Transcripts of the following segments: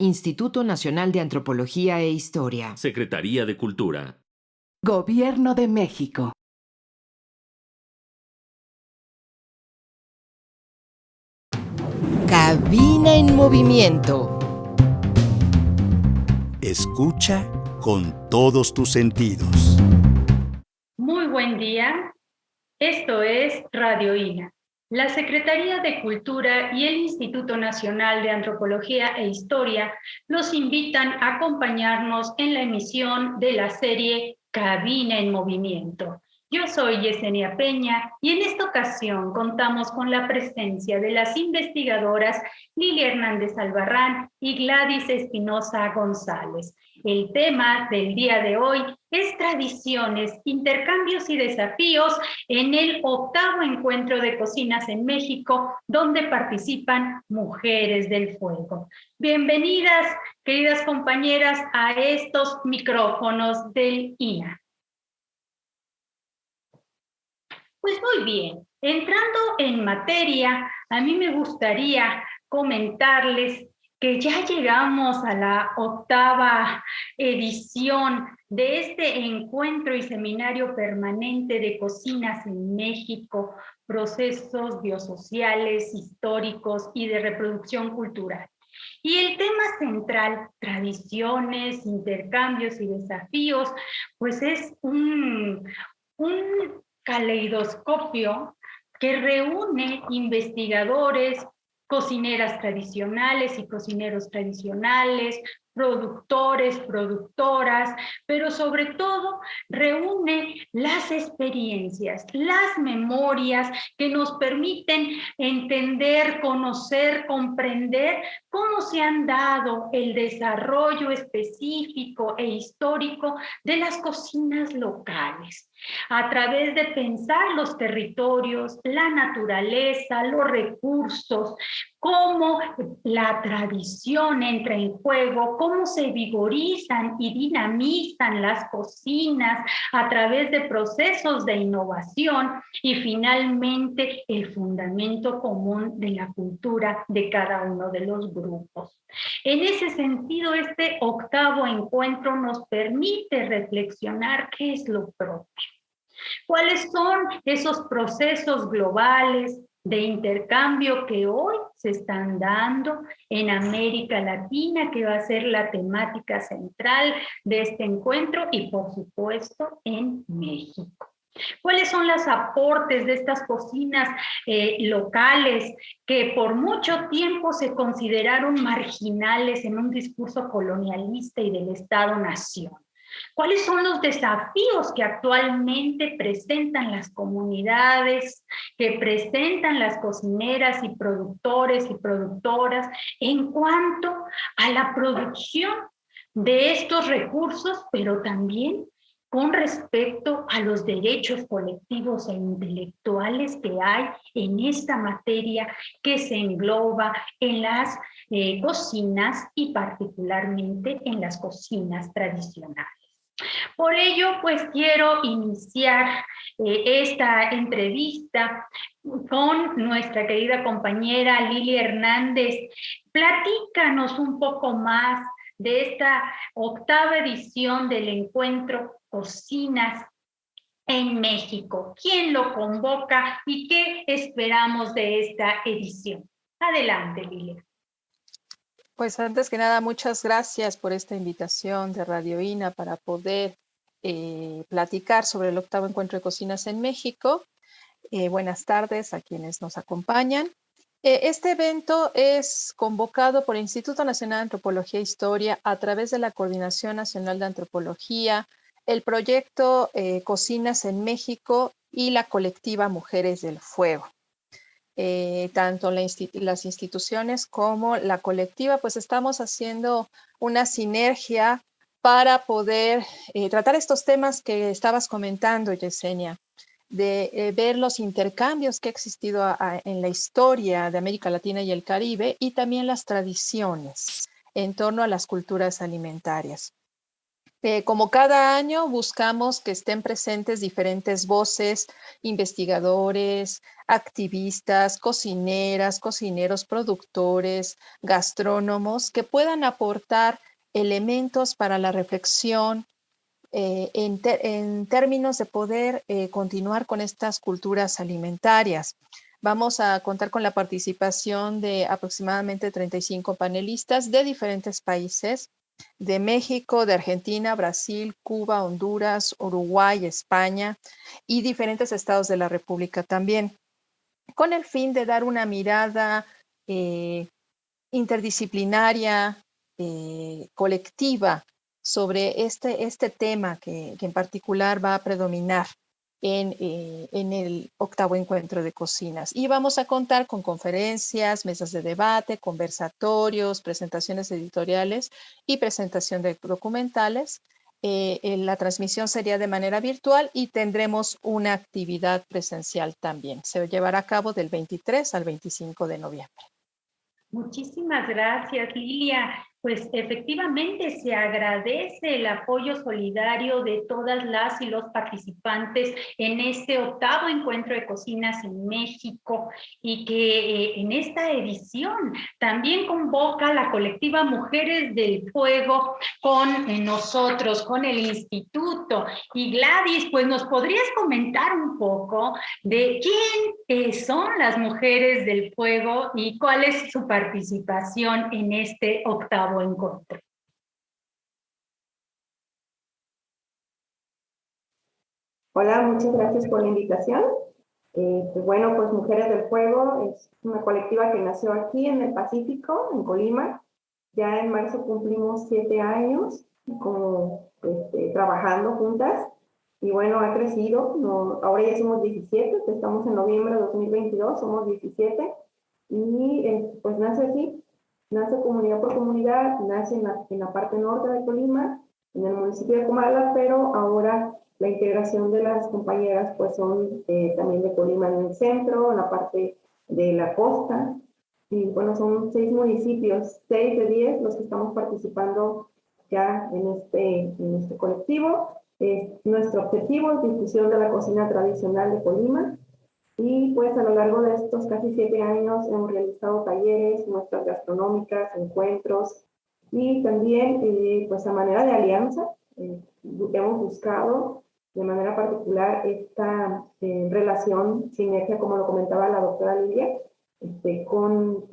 Instituto Nacional de Antropología e Historia. Secretaría de Cultura. Gobierno de México. Cabina en movimiento. Escucha con todos tus sentidos. Muy buen día. Esto es Radio INA. La Secretaría de Cultura y el Instituto Nacional de Antropología e Historia los invitan a acompañarnos en la emisión de la serie Cabina en Movimiento. Yo soy Yesenia Peña y en esta ocasión contamos con la presencia de las investigadoras Lili Hernández Albarrán y Gladys Espinosa González. El tema del día de hoy es tradiciones, intercambios y desafíos en el 8º Encuentro de Cocinas en México, donde participan Mujeres del Fuego. Bienvenidas, queridas compañeras, a estos micrófonos del INA. Pues muy bien, entrando en materia, a mí me gustaría comentarles que ya llegamos a la 8ª edición de este encuentro y seminario permanente de cocinas en México, procesos biosociales, históricos y de reproducción cultural. Y el tema central, tradiciones, intercambios y desafíos, pues es un caleidoscopio que reúne investigadores, cocineras tradicionales y cocineros tradicionales, productores, productoras, pero sobre todo reúne las experiencias, las memorias que nos permiten entender, conocer, comprender cómo se han dado el desarrollo específico e histórico de las cocinas locales, a través de pensar los territorios, la naturaleza, los recursos, cómo la tradición entra en juego, cómo se vigorizan y dinamizan las cocinas a través de procesos de innovación y finalmente el fundamento común de la cultura de cada uno de los grupos. En ese sentido, este 8º encuentro nos permite reflexionar qué es lo propio. ¿Cuáles son esos procesos globales de intercambio que hoy se están dando en América Latina, que va a ser la temática central de este encuentro, y por supuesto en México? ¿Cuáles son los aportes de estas cocinas locales que por mucho tiempo se consideraron marginales en un discurso colonialista y del Estado-nación? ¿Cuáles son los desafíos que actualmente presentan las comunidades, que presentan las cocineras y productores y productoras en cuanto a la producción de estos recursos, pero también con respecto a los derechos colectivos e intelectuales que hay en esta materia que se engloba en las cocinas y particularmente en las cocinas tradicionales? Por ello, pues quiero iniciar esta entrevista con nuestra querida compañera Lili Hernández. Platícanos un poco más de esta 8ª edición del encuentro Cocinas en México. ¿Quién lo convoca y qué esperamos de esta edición? Adelante, Lili. Pues antes que nada, muchas gracias por esta invitación de Radio INA para poder platicar sobre el 8º Encuentro de Cocinas en México. Buenas tardes a quienes nos acompañan. Este evento es convocado por el Instituto Nacional de Antropología e Historia a través de la Coordinación Nacional de Antropología, el proyecto Cocinas en México y la colectiva Mujeres del Fuego. Tanto las instituciones como la colectiva, pues estamos haciendo una sinergia para poder tratar estos temas que estabas comentando, Yesenia, de ver los intercambios que ha existido en la historia de América Latina y el Caribe y también las tradiciones en torno a las culturas alimentarias. Como cada año buscamos que estén presentes diferentes voces, investigadores, activistas, cocineras, cocineros, productores, gastrónomos, que puedan aportar elementos para la reflexión en términos de poder continuar con estas culturas alimentarias. Vamos a contar con la participación de aproximadamente 35 panelistas de diferentes países, de México, de Argentina, Brasil, Cuba, Honduras, Uruguay, España y diferentes estados de la República también, con el fin de dar una mirada interdisciplinaria, colectiva, sobre este tema que en particular va a predominar en el 8º encuentro de cocinas. Y vamos a contar con conferencias, mesas de debate, conversatorios, presentaciones editoriales y presentación de documentales. La transmisión sería de manera virtual y tendremos una actividad presencial también. Se llevará a cabo del 23 al 25 de noviembre. Muchísimas gracias, Lilia. Pues efectivamente se agradece el apoyo solidario de todas las y los participantes en este 8º encuentro de cocinas en México, y que en esta edición también convoca la colectiva Mujeres del Fuego con nosotros, con el instituto. Y Gladys, pues nos podrías comentar un poco de quién son las Mujeres del Fuego y cuál es su participación en este 8º encuentro. Hola, muchas gracias por la invitación. Bueno, pues Mujeres del Fuego es una colectiva que nació aquí en el Pacífico, en Colima. Ya en marzo cumplimos 7 años como trabajando juntas, y bueno, ha crecido. Ahora ya somos 17, estamos en noviembre de 2022, somos 17, y pues nace así. Nace comunidad por comunidad, nace en la parte norte de Colima, en el municipio de Comala, pero ahora la integración de las compañeras pues son también de Colima en el centro, en la parte de la costa, y bueno, son 6 municipios, 6 de 10 los que estamos participando ya en este colectivo. Nuestro objetivo es difusión de la cocina tradicional de Colima. Y pues a lo largo de estos casi 7 años hemos realizado talleres, muestras gastronómicas, encuentros, y también pues a manera de alianza hemos buscado de manera particular esta relación, sinergia, como lo comentaba la doctora Lilia, con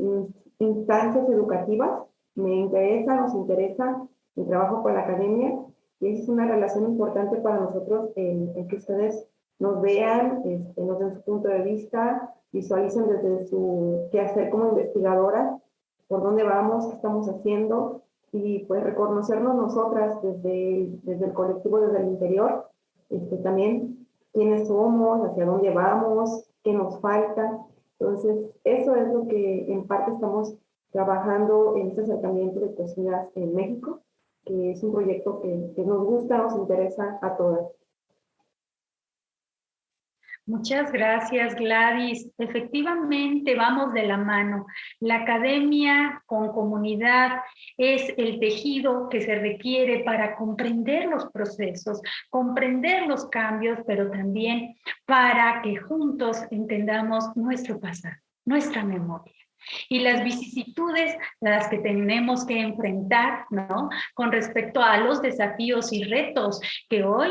instancias educativas. Nos interesa el trabajo con la academia, y es una relación importante para nosotros en que ustedes nos vean, nos den su punto de vista, visualicen desde su quehacer como investigadoras, por dónde vamos, qué estamos haciendo, y pues reconocernos nosotras desde el colectivo, desde el interior, también quiénes somos, hacia dónde vamos, qué nos falta. Entonces, eso es lo que en parte estamos trabajando en este acercamiento de cocinas en México, que es un proyecto que nos gusta, nos interesa a todas. Muchas gracias, Gladys. Efectivamente, vamos de la mano. La academia con comunidad es el tejido que se requiere para comprender los procesos, comprender los cambios, pero también para que juntos entendamos nuestro pasado, nuestra memoria y las vicisitudes a las que tenemos que enfrentar, ¿no?, con respecto a los desafíos y retos que hoy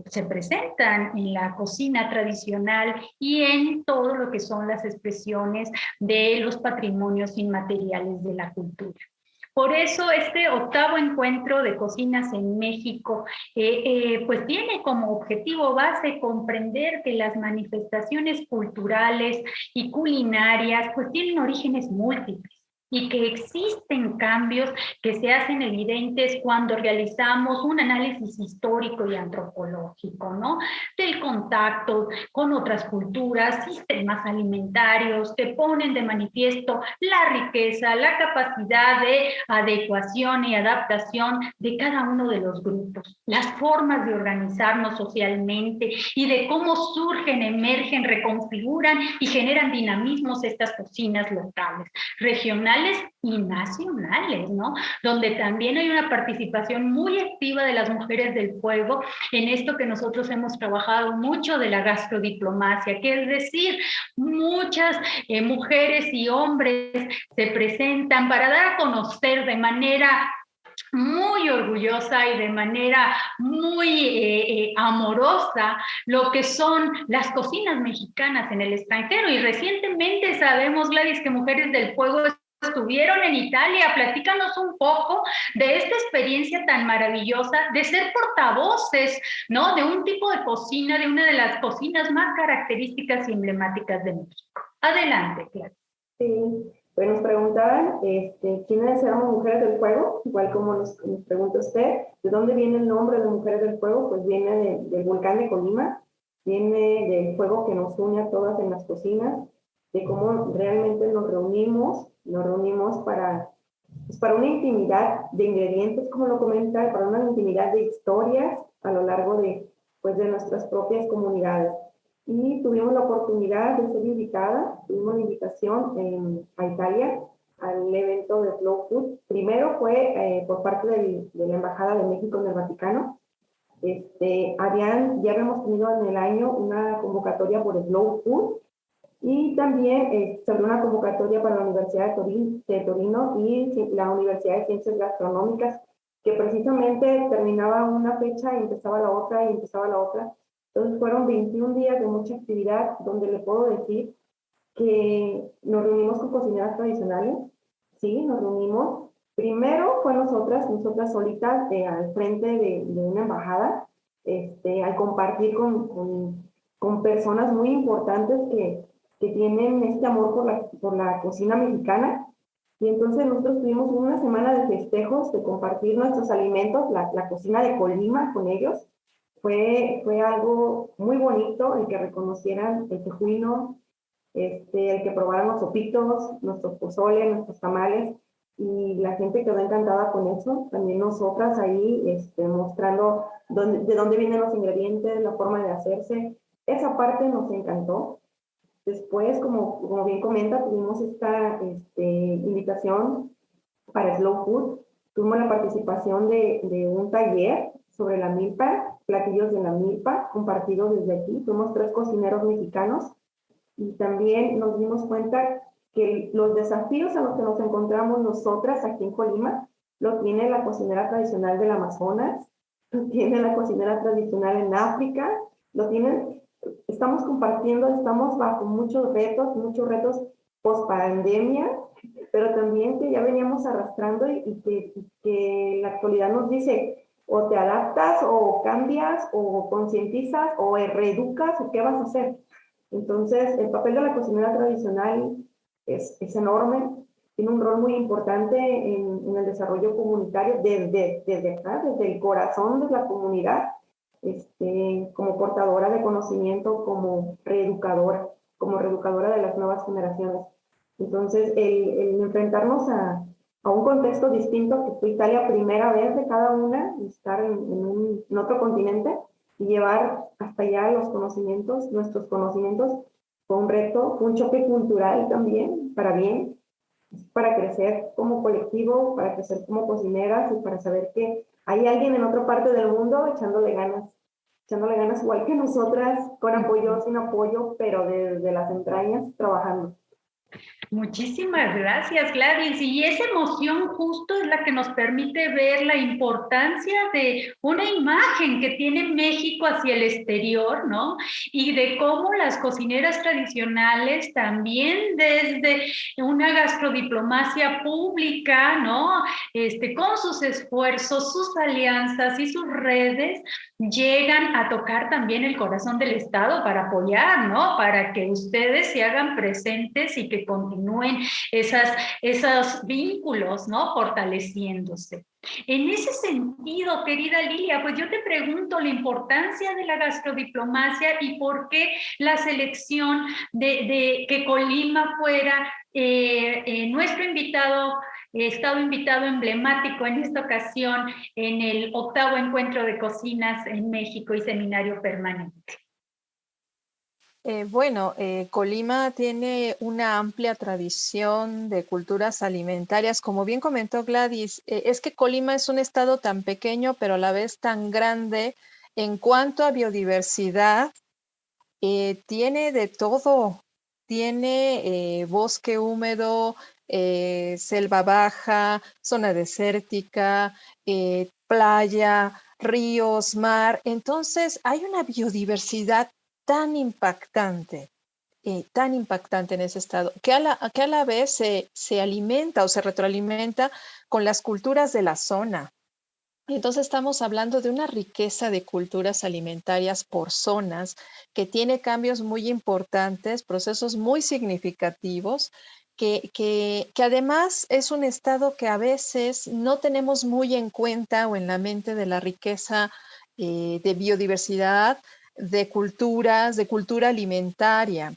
se presentan en la cocina tradicional y en todo lo que son las expresiones de los patrimonios inmateriales de la cultura. Por eso este 8º encuentro de cocinas en México pues tiene como objetivo base comprender que las manifestaciones culturales y culinarias pues tienen orígenes múltiples, y que existen cambios que se hacen evidentes cuando realizamos un análisis histórico y antropológico, ¿no?, del contacto con otras culturas, sistemas alimentarios que ponen de manifiesto la riqueza, la capacidad de adecuación y adaptación de cada uno de los grupos, las formas de organizarnos socialmente y de cómo surgen, emergen, reconfiguran y generan dinamismos estas cocinas locales, regionales regionales y nacionales, ¿no? Donde también hay una participación muy activa de las mujeres del fuego en esto que nosotros hemos trabajado mucho de la gastrodiplomacia, que es decir, muchas mujeres y hombres se presentan para dar a conocer de manera muy orgullosa y de manera muy amorosa lo que son las cocinas mexicanas en el extranjero. Y recientemente sabemos, Gladys, que Mujeres del Fuego estuvieron en Italia. Platícanos un poco de esta experiencia tan maravillosa de ser portavoces, ¿no? De un tipo de cocina, de una de las cocinas más características y emblemáticas de México. Adelante, Gladys. Sí, pues nos preguntaban quiénes éramos Mujeres del Fuego, igual como nos pregunta usted, ¿de dónde viene el nombre de Mujeres del Fuego? Pues viene del volcán de Colima, viene del fuego que nos une a todas en las cocinas, de cómo realmente nos reunimos para una intimidad de ingredientes, como lo comenta, para una intimidad de historias a lo largo de nuestras propias comunidades. Y tuvimos la oportunidad de ser invitada, tuvimos la invitación a Italia, al evento de Slow Food. Primero fue por parte de la Embajada de México en el Vaticano. Ya habíamos tenido en el año una convocatoria por Slow Food y también se abrió una convocatoria para la Universidad de Torino y la Universidad de Ciencias Gastronómicas, que precisamente terminaba una fecha y empezaba la otra y empezaba la otra. Entonces fueron 21 días de mucha actividad donde le puedo decir que nos reunimos con cocineras tradicionales, sí, nos reunimos. Primero fue nosotras solitas al frente de una embajada, al compartir con personas muy importantes que tienen este amor por la cocina mexicana. Y entonces nosotros tuvimos una semana de festejos, de compartir nuestros alimentos, la cocina de Colima con ellos. Fue algo muy bonito el que reconocieran el tejuino, el que probaran los sopitos, nuestros pozoles, nuestros tamales, y la gente quedó encantada con eso. También nosotras ahí mostrando de dónde vienen los ingredientes, la forma de hacerse. Esa parte nos encantó. Después, como bien comenta, tuvimos esta invitación para Slow Food. Tuvimos la participación de un taller sobre la milpa, platillos de la milpa, compartidos desde aquí. Fuimos 3 cocineros mexicanos y también nos dimos cuenta que los desafíos a los que nos encontramos nosotras aquí en Colima lo tiene la cocinera tradicional del Amazonas, lo tiene la cocinera tradicional en África, estamos compartiendo, estamos bajo muchos retos post pandemia, pero también que ya veníamos arrastrando y que la actualidad nos dice, o te adaptas, o cambias, o concientizas, o reeducas, o qué vas a hacer. Entonces, el papel de la cocinera tradicional es enorme, tiene un rol muy importante en el desarrollo comunitario desde acá, desde el corazón de la comunidad, como portadora de conocimiento, como reeducadora de las nuevas generaciones. Entonces, el enfrentarnos a un contexto distinto, que fue Italia primera vez de cada una, estar en otro continente y llevar hasta allá nuestros conocimientos, fue un reto, fue un choque cultural también, para crecer como colectivo, para crecer como cocineras y para saber que hay alguien en otra parte del mundo echándole ganas igual que nosotras, con apoyo, sin apoyo, pero desde las entrañas, trabajando. Muchísimas gracias, Gladys. Y esa emoción justo es la que nos permite ver la importancia de una imagen que tiene México hacia el exterior, ¿no? Y de cómo las cocineras tradicionales también desde una gastrodiplomacia pública, ¿no? Con sus esfuerzos, sus alianzas y sus redes, llegan a tocar también el corazón del Estado para apoyar, ¿no? Para que ustedes se hagan presentes y que continúen esos vínculos, ¿no? Fortaleciéndose. En ese sentido, querida Lilia, pues yo te pregunto la importancia de la gastrodiplomacia y por qué la selección de que Colima fuera nuestro estado invitado emblemático en esta ocasión en el 8º Encuentro de Cocinas en México y Seminario Permanente. Colima tiene una amplia tradición de culturas alimentarias. Como bien comentó Gladys, es que Colima es un estado tan pequeño, pero a la vez tan grande en cuanto a biodiversidad. Tiene de todo. Tiene bosque húmedo, selva baja, zona desértica, playa, ríos, mar. Entonces hay una biodiversidad tan tan impactante en ese estado, que a la vez se alimenta o se retroalimenta con las culturas de la zona. Entonces estamos hablando de una riqueza de culturas alimentarias por zonas que tiene cambios muy importantes, procesos muy significativos, que además es un estado que a veces no tenemos muy en cuenta o en la mente de la riqueza de biodiversidad, de culturas, de cultura alimentaria.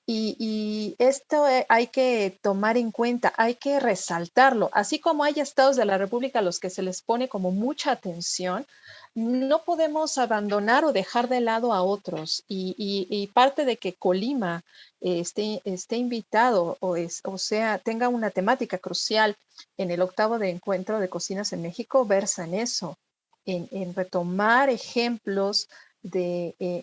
Y esto hay que tomar en cuenta, hay que resaltarlo. Así como hay estados de la República a los que se les pone como mucha atención, no podemos abandonar o dejar de lado a otros. Y parte de que Colima esté invitado o sea, tenga una temática crucial en el 8º de encuentro de cocinas en México, versa en eso, en retomar ejemplos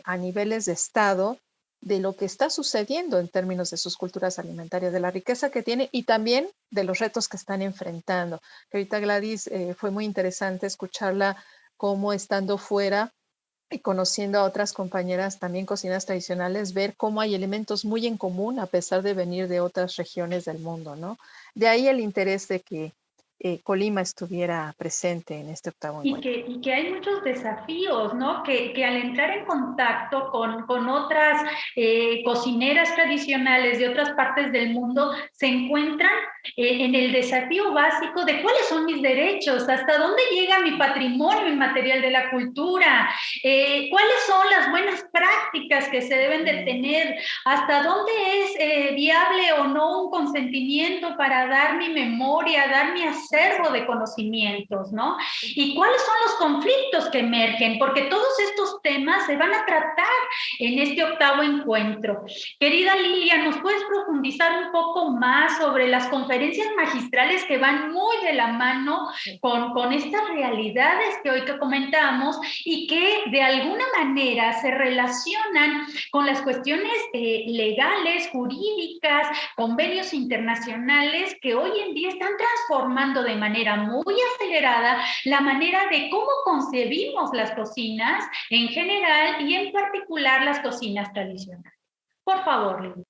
a niveles de estado de lo que está sucediendo en términos de sus culturas alimentarias, de la riqueza que tiene y también de los retos que están enfrentando. Que ahorita Gladys fue muy interesante escucharla cómo estando fuera y conociendo a otras compañeras también cocinas tradicionales, ver cómo hay elementos muy en común a pesar de venir de otras regiones del mundo, ¿no? De ahí el interés de que Colima estuviera presente en este 8º encuentro. Y que hay muchos desafíos, ¿no? Que al entrar en contacto con otras cocineras tradicionales de otras partes del mundo, se encuentran en el desafío básico de cuáles son mis derechos, hasta dónde llega mi patrimonio inmaterial de la cultura, cuáles son las buenas prácticas que se deben de tener, hasta dónde es viable o no un consentimiento para dar mi memoria, dar mi acervo de conocimientos, ¿no? Y cuáles son los conflictos que emergen, porque todos estos temas se van a tratar en este 8º encuentro. Querida Lilia, ¿nos puedes profundizar un poco más sobre las conferencias magistrales que van muy de la mano con estas realidades que hoy comentamos y que de alguna manera se relacionan con las cuestiones legales, jurídicas, convenios internacionales que hoy en día están transformando de manera muy acelerada la manera de cómo concebimos las cocinas en general y en particular las cocinas tradicionales? Por favor, Lilia.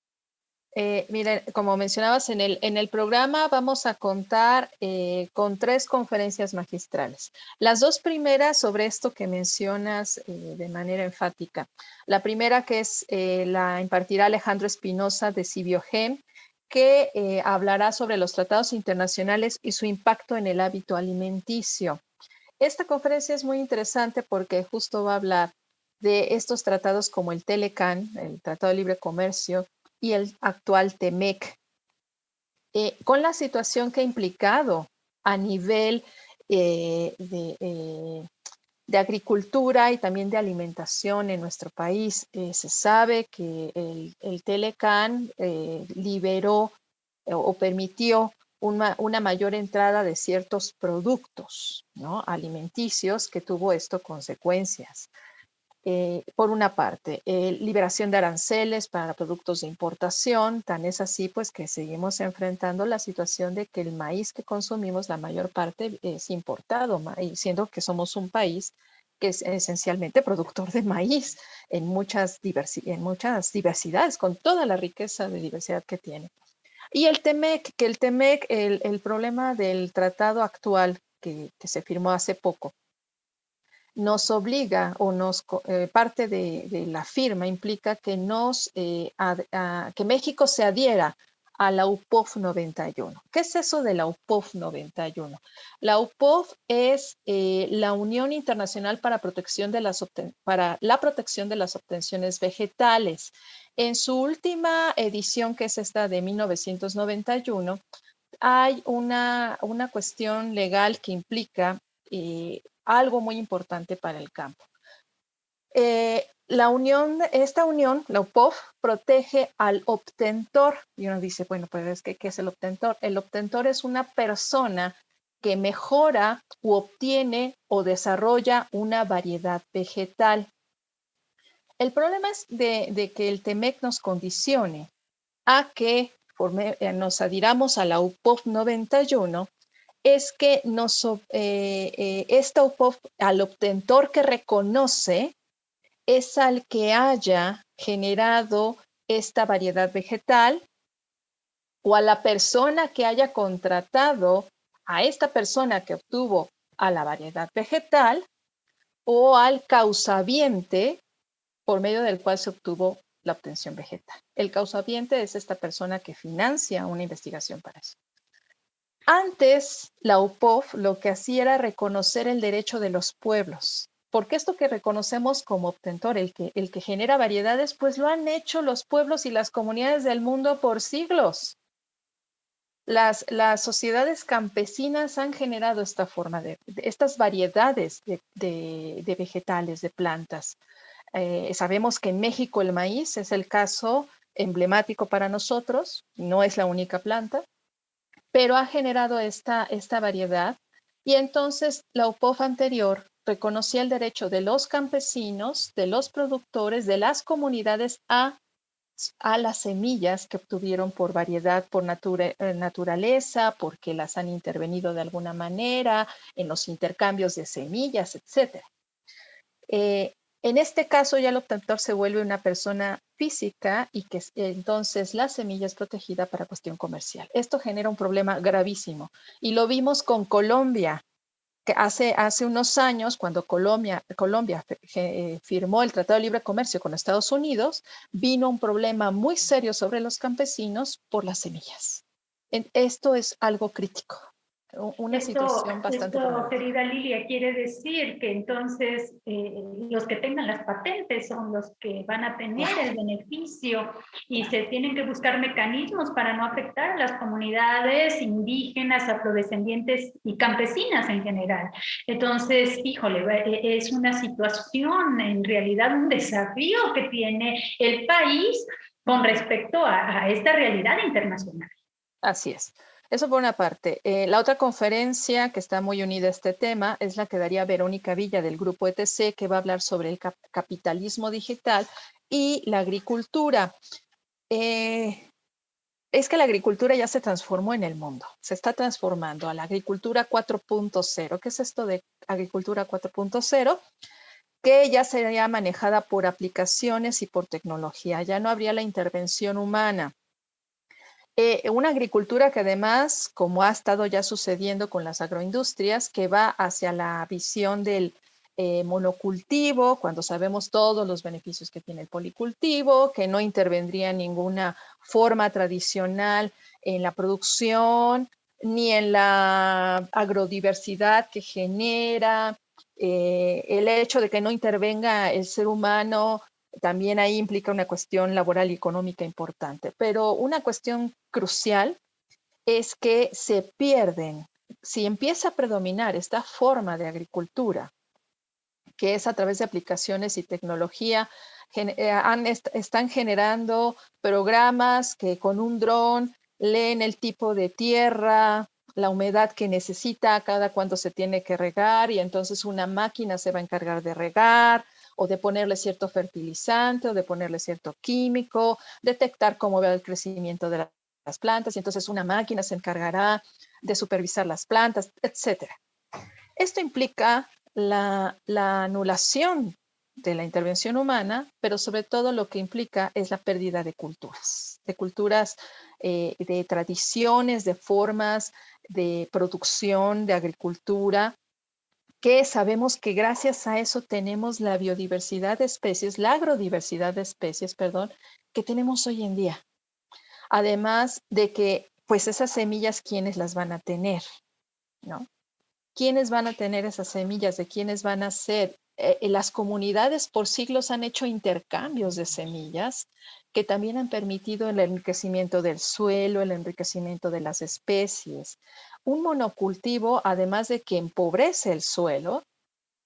Miren, como mencionabas en el programa, vamos a contar con 3 conferencias magistrales. Las 2 primeras sobre esto que mencionas de manera enfática. La primera que la impartirá Alejandro Espinosa de Cibiogem, que hablará sobre los tratados internacionales y su impacto en el hábito alimenticio. Esta conferencia es muy interesante porque justo va a hablar de estos tratados como el Telecan, el Tratado de Libre Comercio, y el actual TEMEC, con la situación que ha implicado a nivel de agricultura y también de alimentación en nuestro país. Se sabe que el Telecan liberó o permitió una mayor entrada de ciertos productos, ¿no?, alimenticios, que tuvo esto consecuencias. Por una parte, liberación de aranceles para productos de importación, tan es así pues que seguimos enfrentando la situación de que el maíz que consumimos, la mayor parte es importado, y siendo que somos un país que es esencialmente productor de maíz en muchas diversidades, con toda la riqueza de diversidad que tiene. Y el TEMEC, el problema del tratado actual que se firmó hace poco, nos obliga o parte de la firma implica que que México se adhiera a la UPOF 91. ¿Qué es eso de la UPOF 91? La UPOF es la Unión Internacional para la Protección de las Obtenciones Vegetales. En su última edición, que es esta de 1991, hay una cuestión legal que implica algo muy importante para el campo. esta unión, la UPOF, protege al obtentor. Y uno dice, bueno, pues es que, ¿qué es el obtentor? El obtentor es una persona que mejora u obtiene o desarrolla una variedad vegetal. El problema es de que el TEMEC nos condicione a que nos adhiramos a la UPOF 91, es que esta UPOF, al obtentor que reconoce, es al que haya generado esta variedad vegetal o a la persona que haya contratado a esta persona que obtuvo a la variedad vegetal o al causaviente por medio del cual se obtuvo la obtención vegetal. El causaviente es esta persona que financia una investigación para eso. Antes, la UPOF lo que hacía era reconocer el derecho de los pueblos, porque esto que reconocemos como obtentor, el que genera variedades, pues lo han hecho los pueblos y las comunidades del mundo por siglos. Las sociedades campesinas han generado esta forma estas variedades de vegetales, de plantas. Sabemos que en México el maíz es el caso emblemático para nosotros, no es la única planta, pero ha generado esta variedad, y entonces la UPOF anterior reconocía el derecho de los campesinos, de los productores, de las comunidades a las semillas que obtuvieron por variedad, por naturaleza, porque las han intervenido de alguna manera en los intercambios de semillas, etc. En este caso ya el obtentor se vuelve una persona física y que entonces la semilla es protegida para cuestión comercial. Esto genera un problema gravísimo y lo vimos con Colombia, que hace unos años, cuando Colombia firmó el Tratado de Libre Comercio con Estados Unidos, vino un problema muy serio sobre los campesinos por las semillas. Esto es algo crítico, una situación bastante Esto, problemática. querida Lilia, quiere decir que entonces los que tengan las patentes son los que van a tener el beneficio y se tienen que buscar mecanismos para no afectar a las comunidades indígenas, afrodescendientes y campesinas en general. Entonces, híjole, es una situación, en realidad un desafío que tiene el país con respecto a esta realidad internacional. Así es. Eso por una parte. La otra conferencia que está muy unida a este tema es la que daría Verónica Villa del grupo ETC, que va a hablar sobre el capitalismo digital y la agricultura. Es que la agricultura ya se transformó en el mundo, se está transformando a la agricultura 4.0. ¿Qué es esto de agricultura 4.0? Que ya sería manejada por aplicaciones y por tecnología, ya no habría la intervención humana. Una agricultura que además, como ha estado ya sucediendo con las agroindustrias, que va hacia la visión del monocultivo, cuando sabemos todos los beneficios que tiene el policultivo, que no intervendría ninguna forma tradicional en la producción, ni en la agrodiversidad que genera, el hecho de que no intervenga el ser humano. También ahí implica una cuestión laboral y económica importante, pero una cuestión crucial es que se pierden, si empieza a predominar esta forma de agricultura, que es a través de aplicaciones y tecnología, están generando programas que con un dron leen el tipo de tierra, la humedad que necesita, cada cuánto se tiene que regar, y entonces una máquina se va a encargar de regar, o de ponerle cierto fertilizante, o de ponerle cierto químico, detectar cómo va el crecimiento de las plantas, y entonces una máquina se encargará de supervisar las plantas, etc. Esto implica la anulación de la intervención humana, pero sobre todo lo que implica es la pérdida de culturas, de tradiciones, de formas de producción, de agricultura, que sabemos que gracias a eso tenemos la biodiversidad de especies, la agrodiversidad de especies, que tenemos hoy en día. Además de que, pues esas semillas, ¿quiénes las van a tener? ¿No? ¿Quiénes van a tener esas semillas? ¿De quiénes van a ser? Las comunidades por siglos han hecho intercambios de semillas que también han permitido el enriquecimiento del suelo, el enriquecimiento de las especies. Un monocultivo, además de que empobrece el suelo,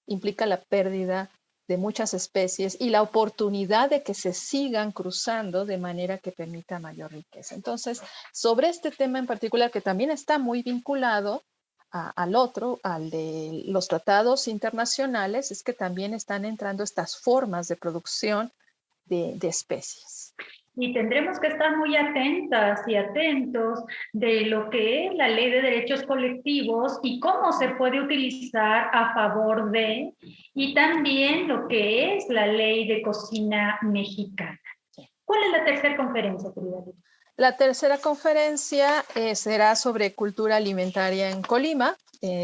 implica la pérdida de muchas especies y la oportunidad de que se sigan cruzando de manera que permita mayor riqueza. Entonces, sobre este tema en particular, que también está muy vinculado al otro, al de los tratados internacionales, es que también están entrando estas formas de producción de especies. Y tendremos que estar muy atentas y atentos de lo que es la Ley de Derechos Colectivos y cómo se puede utilizar a favor de, y también lo que es la Ley de Cocina Mexicana. ¿Cuál es la tercera conferencia, querida Lili? La tercera conferencia será sobre cultura alimentaria en Colima,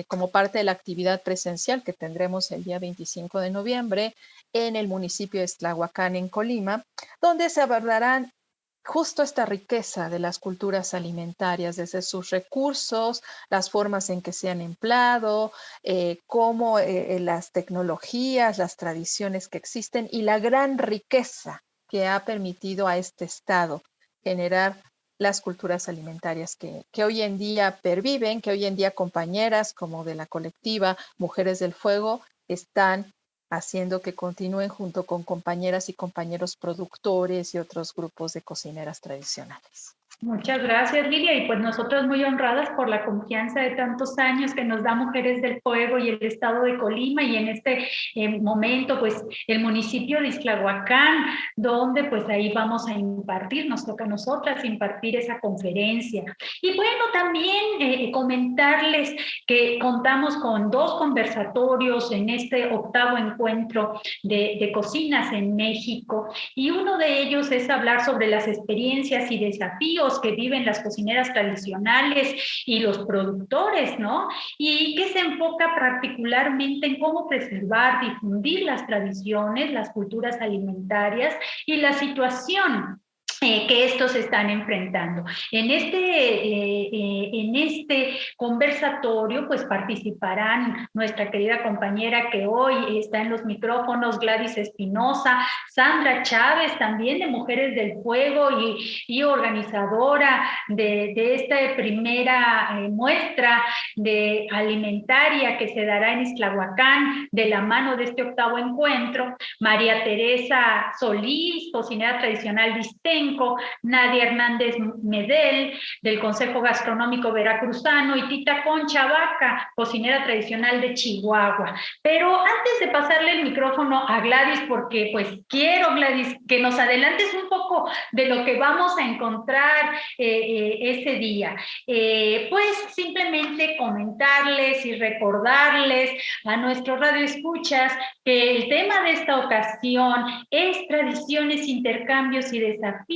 como parte de la actividad presencial que tendremos el día 25 de noviembre en el municipio de Tlahuacán, en Colima, donde se abordarán justo esta riqueza de las culturas alimentarias, desde sus recursos, las formas en que se han empleado, cómo las tecnologías, las tradiciones que existen y la gran riqueza que ha permitido a este estado generar las culturas alimentarias que hoy en día perviven, que hoy en día compañeras como de la colectiva Mujeres del Fuego están haciendo que continúen junto con compañeras y compañeros productores y otros grupos de cocineras tradicionales. Muchas gracias, Lilia, y pues nosotros muy honradas por la confianza de tantos años que nos da Mujeres del Fuego y el Estado de Colima, y en este momento, pues, el municipio de Ixtlahuacán, donde pues ahí vamos a impartir, nos toca a nosotras impartir esa conferencia. Y bueno, también comentarles que contamos con 2 conversatorios en este 8º encuentro de cocinas en México, y uno de ellos es hablar sobre las experiencias y desafíos que viven las cocineras tradicionales y los productores, ¿no? Y que se enfoca particularmente en cómo preservar, difundir las tradiciones, las culturas alimentarias y la situación que estos están enfrentando. En este conversatorio, pues participarán nuestra querida compañera que hoy está en los micrófonos, Gladys Espinosa, Sandra Chávez, también de Mujeres del Fuego y organizadora de esta primera muestra de alimentaria que se dará en Ixtlahuacán de la mano de este 8º encuentro, María Teresa Solís, cocinera tradicional de Ixtenco, Nadia Hernández Medel, del Consejo Gastronómico Veracruzano, y Tita Concha Vaca, cocinera tradicional de Chihuahua. Pero antes de pasarle el micrófono a Gladys, porque pues quiero, Gladys, que nos adelantes un poco de lo que vamos a encontrar ese día. Pues simplemente comentarles y recordarles a nuestros radioescuchas que el tema de esta ocasión es tradiciones, intercambios y desafíos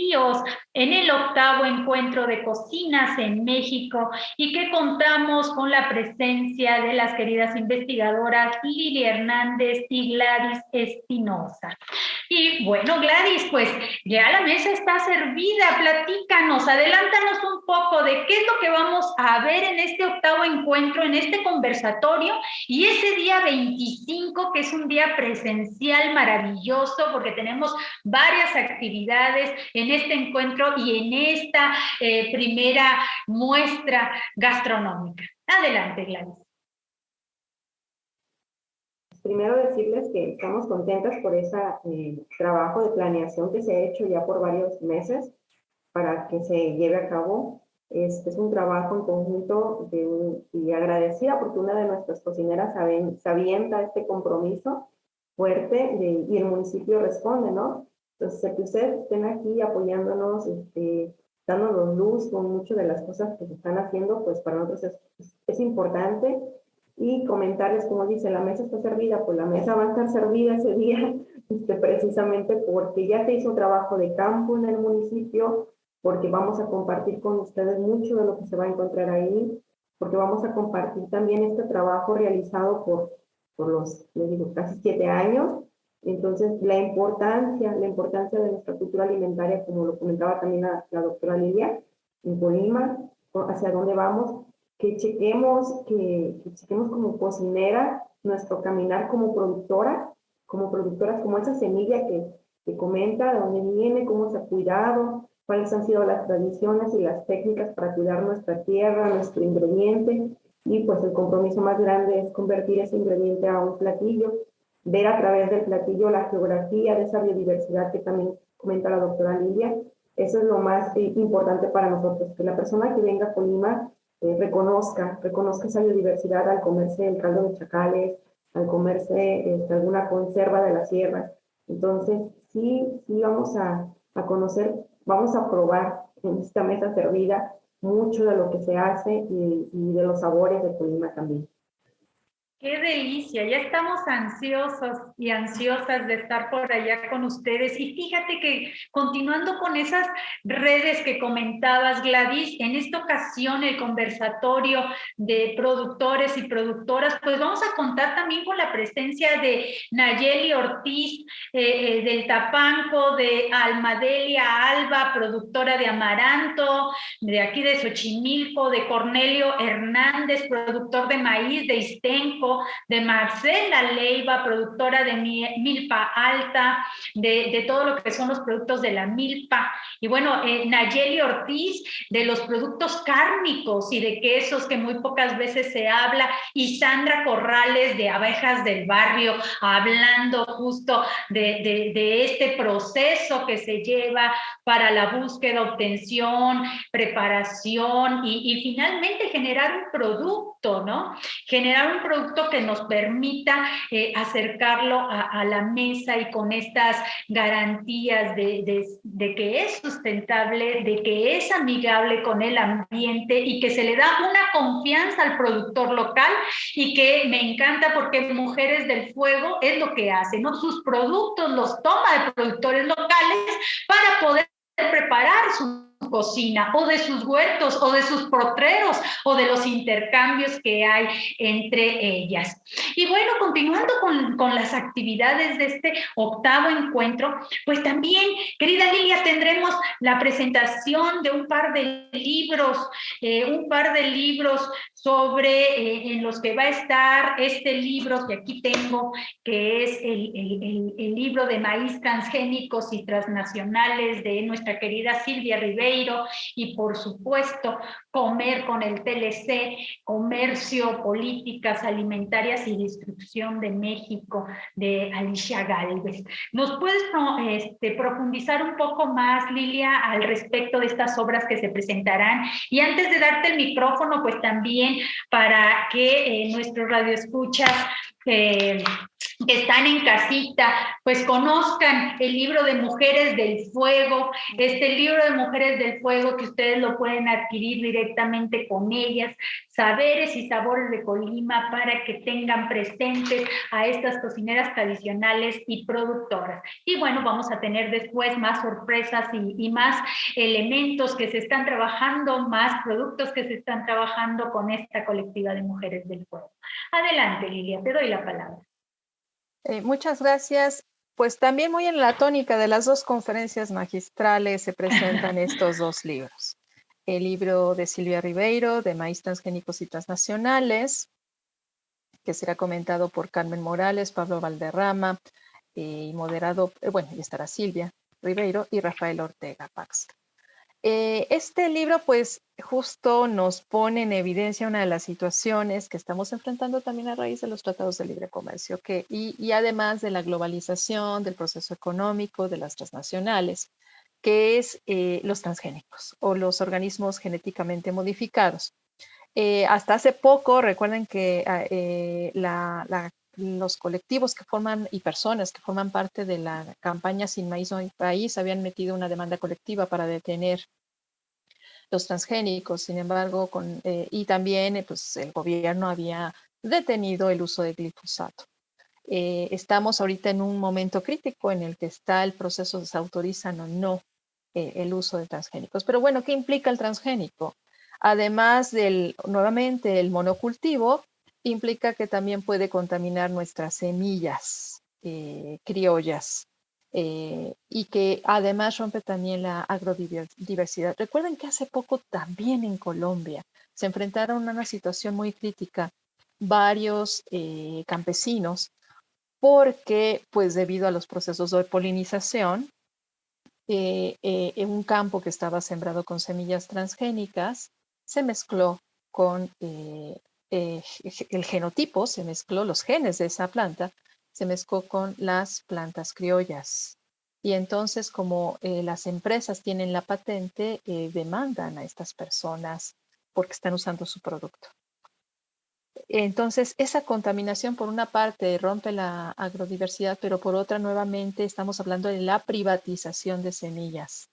en el 8º encuentro de cocinas en México, y que contamos con la presencia de las queridas investigadoras Lili Hernández y Gladys Espinosa. Y bueno, Gladys, pues ya la mesa está servida, platícanos, adelántanos un poco de qué es lo que vamos a ver en este 8º encuentro, en este conversatorio, y ese día 25, que es un día presencial maravilloso, porque tenemos varias actividades en este encuentro y en esta primera muestra gastronómica. Adelante, Gladys. Primero decirles que estamos contentas por ese trabajo de planeación que se ha hecho ya por varios meses para que se lleve a cabo. Es un trabajo en conjunto y agradecida porque una de nuestras cocineras se avienta este compromiso fuerte y el municipio responde, ¿no? Entonces, el que ustedes estén aquí apoyándonos, dándonos luz con muchas de las cosas que se están haciendo, pues para nosotros es importante. Y comentarles, como dice, la mesa está servida, pues la mesa va a estar servida ese día, precisamente porque ya se hizo un trabajo de campo en el municipio, porque vamos a compartir con ustedes mucho de lo que se va a encontrar ahí, porque vamos a compartir también este trabajo realizado por los, les digo, casi 7 años. Entonces, la importancia de nuestra cultura alimentaria, como lo comentaba también la doctora Lilia, en Colima, hacia dónde vamos, que chequemos como cocinera nuestro caminar como productoras, como esa semilla que comenta, de dónde viene, cómo se ha cuidado, cuáles han sido las tradiciones y las técnicas para cuidar nuestra tierra, nuestro ingrediente, y pues el compromiso más grande es convertir ese ingrediente a un platillo. ver a través del platillo la geografía de esa biodiversidad que también comenta la doctora Lilia. Eso es lo más importante para nosotros, que la persona que venga a Colima reconozca esa biodiversidad al comerse el caldo de chacales, al comerse alguna conserva de la sierra. Entonces, sí vamos a conocer, vamos a probar en esta mesa servida mucho de lo que se hace y de los sabores de Colima también. Qué delicia, ya estamos ansiosos y ansiosas de estar por allá con ustedes. Y fíjate que continuando con esas redes que comentabas, Gladys, en esta ocasión el conversatorio de productores y productoras, pues vamos a contar también con la presencia de Nayeli Ortiz, del Tapanco, de Almadelia Alba, productora de amaranto, de aquí de Xochimilco, de Cornelio Hernández, productor de maíz de Ixtenco, de Marcela Leiva, productora de milpa alta, de todo lo que son los productos de la milpa. Y bueno, Nayeli Ortiz, de los productos cárnicos y de quesos que muy pocas veces se habla, y Sandra Corrales, de Abejas del Barrio, hablando justo de este proceso que se lleva para la búsqueda, obtención, preparación y finalmente generar un producto, ¿no? Generar un producto que nos permita acercarlo a la mesa y con estas garantías de que es sustentable, de que es amigable con el ambiente y que se le da una confianza al productor local, y que me encanta porque Mujeres del Fuego es lo que hace, ¿no? Sus productos los toma de productores locales para poder preparar su cocina, o de sus huertos, o de sus potreros, o de los intercambios que hay entre ellas. Y bueno, continuando con las actividades de este octavo encuentro, pues también, querida Lilia, tendremos la presentación de un par de libros sobre en los que va a estar este libro que aquí tengo, que es el libro de maíz transgénicos y transnacionales de nuestra querida Silvia Ribeiro, y por supuesto Comer con el TLC, Comercio, Políticas Alimentarias y Distribución de México, de Alicia Gálvez. ¿Nos puedes profundizar un poco más, Lilia, al respecto de estas obras que se presentarán? Y antes de darte el micrófono, pues también para que nuestros radioescuchas que están en casita, pues conozcan el libro de Mujeres del Fuego, este libro de Mujeres del Fuego que ustedes lo pueden adquirir directamente con ellas, Saberes y Sabores de Colima, para que tengan presentes a estas cocineras tradicionales y productoras. Y bueno, vamos a tener después más sorpresas y más elementos que se están trabajando, más productos que se están trabajando con esta colectiva de Mujeres del Fuego. Adelante, Lilia, te doy la palabra. Muchas gracias. Pues también muy en la tónica de las dos conferencias magistrales se presentan estos dos libros. El libro de Silvia Ribeiro, de Maíz Transgénicos y Transnacionales, que será comentado por Carmen Morales, Pablo Valderrama, y moderado, y estará Silvia Ribeiro y Rafael Ortega Pax. Este libro pues justo nos pone en evidencia una de las situaciones que estamos enfrentando también a raíz de los tratados de libre comercio y además de la globalización, del proceso económico, de las transnacionales, que es los transgénicos o los organismos genéticamente modificados. Hasta hace poco, recuerden que los colectivos que forman y personas que forman parte de la campaña Sin Maíz No Hay País habían metido una demanda colectiva para detener los transgénicos. Sin embargo, y también pues, el gobierno había detenido el uso de glifosato. Estamos ahorita en un momento crítico en el que está el proceso de se autorizan o no el uso de transgénicos. Pero bueno, ¿qué implica el transgénico? Además nuevamente, el monocultivo implica que también puede contaminar nuestras semillas criollas y que además rompe también la agrodiversidad. Recuerden que hace poco también en Colombia se enfrentaron a una situación muy crítica varios campesinos porque pues debido a los procesos de polinización en un campo que estaba sembrado con semillas transgénicas se mezcló con el genotipo, se mezcló los genes de esa planta, se mezcló con las plantas criollas. Y entonces, como las empresas tienen la patente, demandan a estas personas porque están usando su producto. Entonces, esa contaminación, por una parte, rompe la agrodiversidad, pero por otra, nuevamente, estamos hablando de la privatización de semillas.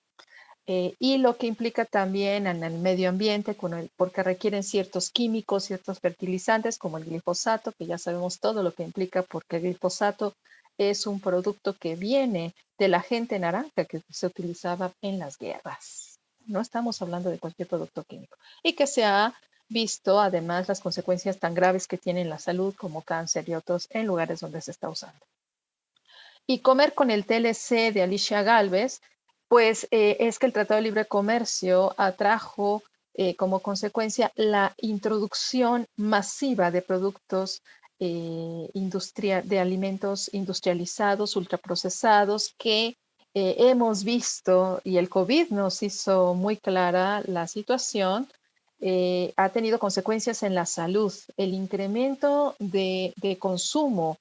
Y lo que implica también en el medio ambiente, porque requieren ciertos químicos, ciertos fertilizantes, como el glifosato, que ya sabemos todo lo que implica, porque el glifosato es un producto que viene de la gente naranja que se utilizaba en las guerras. No estamos hablando de cualquier producto químico. Y que se ha visto además las consecuencias tan graves que tiene en la salud, como cáncer y otros, en lugares donde se está usando. Y comer con el TLC de Alicia Galvez, pues es que el Tratado de Libre Comercio atrajo como consecuencia la introducción masiva de productos de alimentos industrializados, ultraprocesados, que hemos visto, y el COVID nos hizo muy clara la situación, ha tenido consecuencias en la salud. El incremento de consumo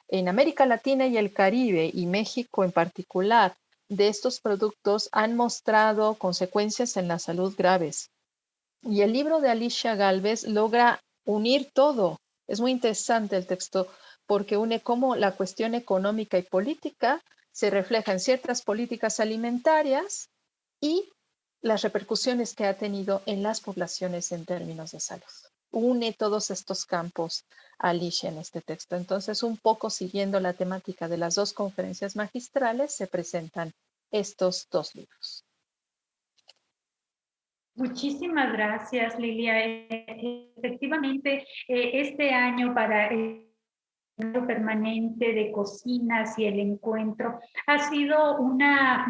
en América Latina y el Caribe, y México en particular, de estos productos han mostrado consecuencias en la salud graves. Y el libro de Alicia Galvez logra unir todo. Es muy interesante el texto porque une cómo la cuestión económica y política se refleja en ciertas políticas alimentarias y las repercusiones que ha tenido en las poblaciones en términos de salud. Une todos estos campos Alicia en este texto. Entonces, un poco siguiendo la temática de las dos conferencias magistrales, se presentan estos dos libros. Muchísimas gracias, Lilia. Efectivamente, este año para el permanente de cocinas y el encuentro ha sido una